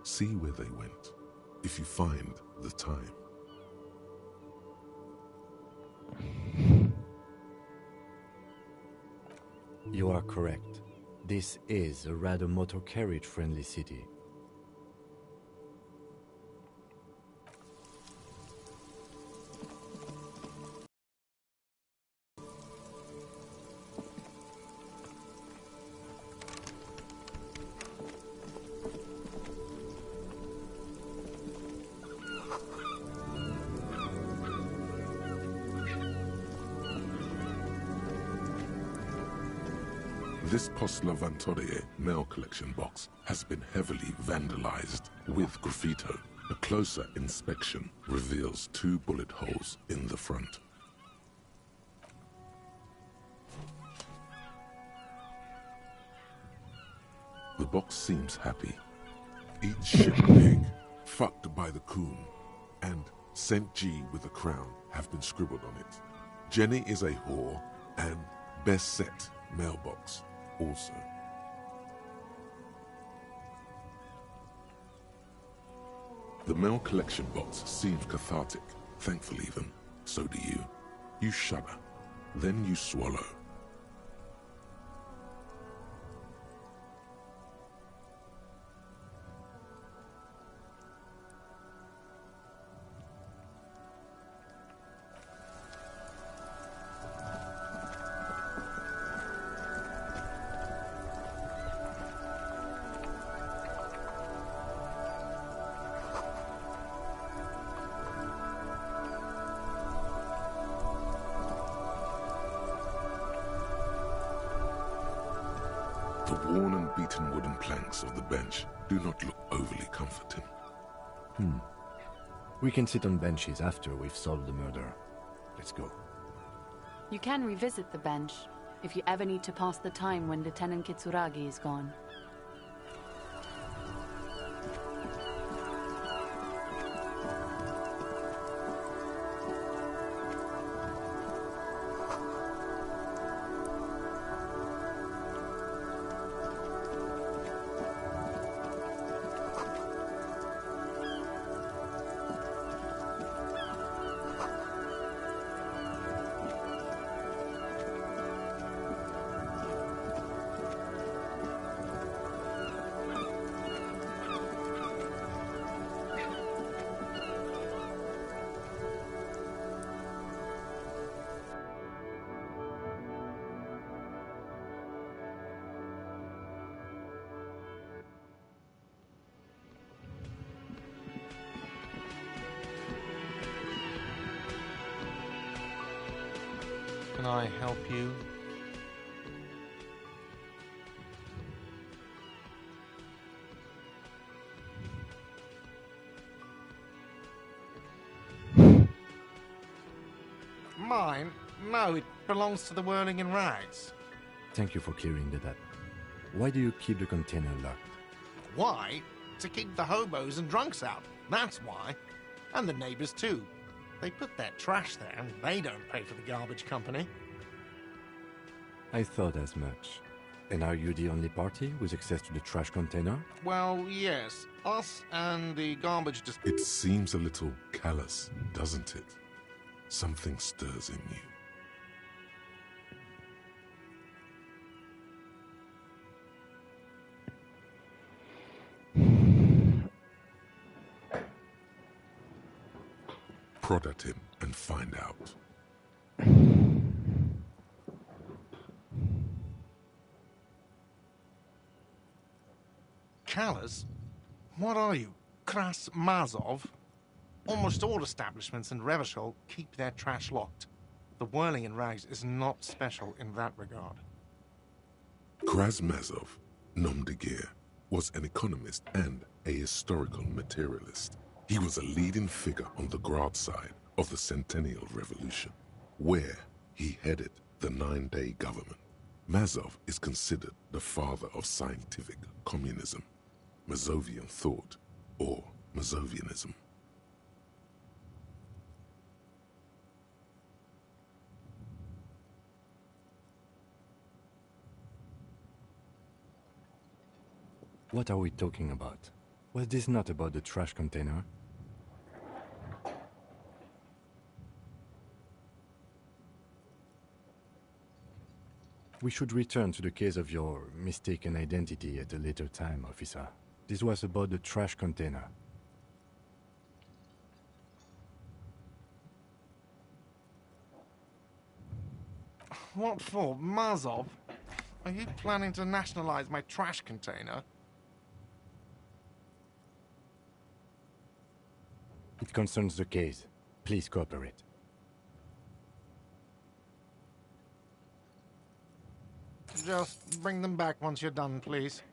See where they went, if you find the time. You are correct. This is a rather motor carriage-friendly city. This Post Levantorie mail collection box has been heavily vandalized with graffito. A closer inspection reveals 2 bullet holes in the front. The box seems happy. Eat shit pig, fucked by the coon, and St. G with a crown have been scribbled on it. Jenny is a whore, and best set mailbox also. The mail collection box seems cathartic, thankful even. So do you. You shudder, then you swallow. The worn and beaten wooden planks of the bench do not look overly comforting. We can sit on benches after we've solved the murder. Let's go. You can revisit the bench, if you ever need to pass the time when Lieutenant Kitsuragi is gone. Can I help you? Mine? No, it belongs to the Whirling in Rags. Thank you for clearing that up. Why do you keep the container locked? Why? To keep the hobos and drunks out. That's why. And the neighbors too. They put their trash there and they don't pay for the garbage company. I thought as much. And are you the only party with access to the trash container? Well, yes. Us and the garbage It seems a little callous, doesn't it? Something stirs in you. Prod at him and find out. Callous? What are you? Kras Mazov? Almost all establishments in Revachol keep their trash locked. The Whirling in Rags is not special in that regard. Krasmazov, nom de guerre, was an economist and a historical materialist. He was a leading figure on the Grad side of the Centennial Revolution, where he headed the 9-day government. Mazov is considered the father of scientific communism, Mazovian thought, or Mazovianism. What are we talking about? Was this not about the trash container? We should return to the case of your mistaken identity at a later time, officer. This was about the trash container. What for? Mazov? Are you planning to nationalize my trash container? It concerns the case. Please cooperate. Just bring them back once you're done, please.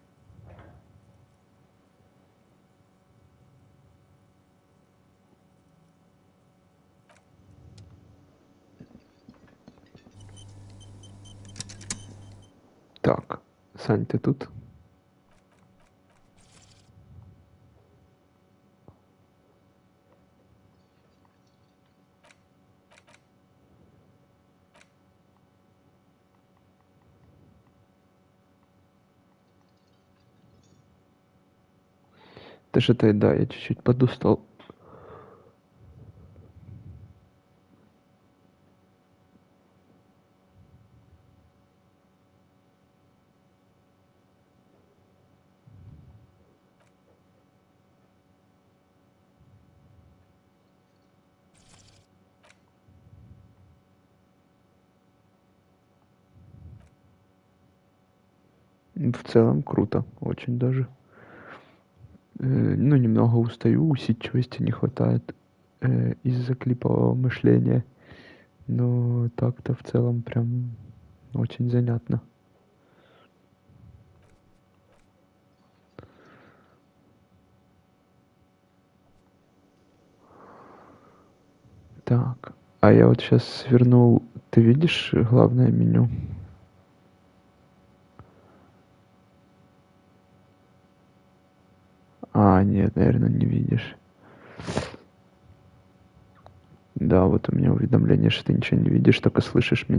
Так, Сань, ты тут? Ты что то да, я чуть-чуть подустал. В целом круто, очень даже. Ну, немного устаю, усидчивости не хватает из-за клипового мышления. Но так-то в целом прям очень занятно. Так, а я вот сейчас свернул, ты видишь главное меню? А, нет, наверное, не видишь. Да, вот у меня уведомление, что ты ничего не видишь, только слышишь меня.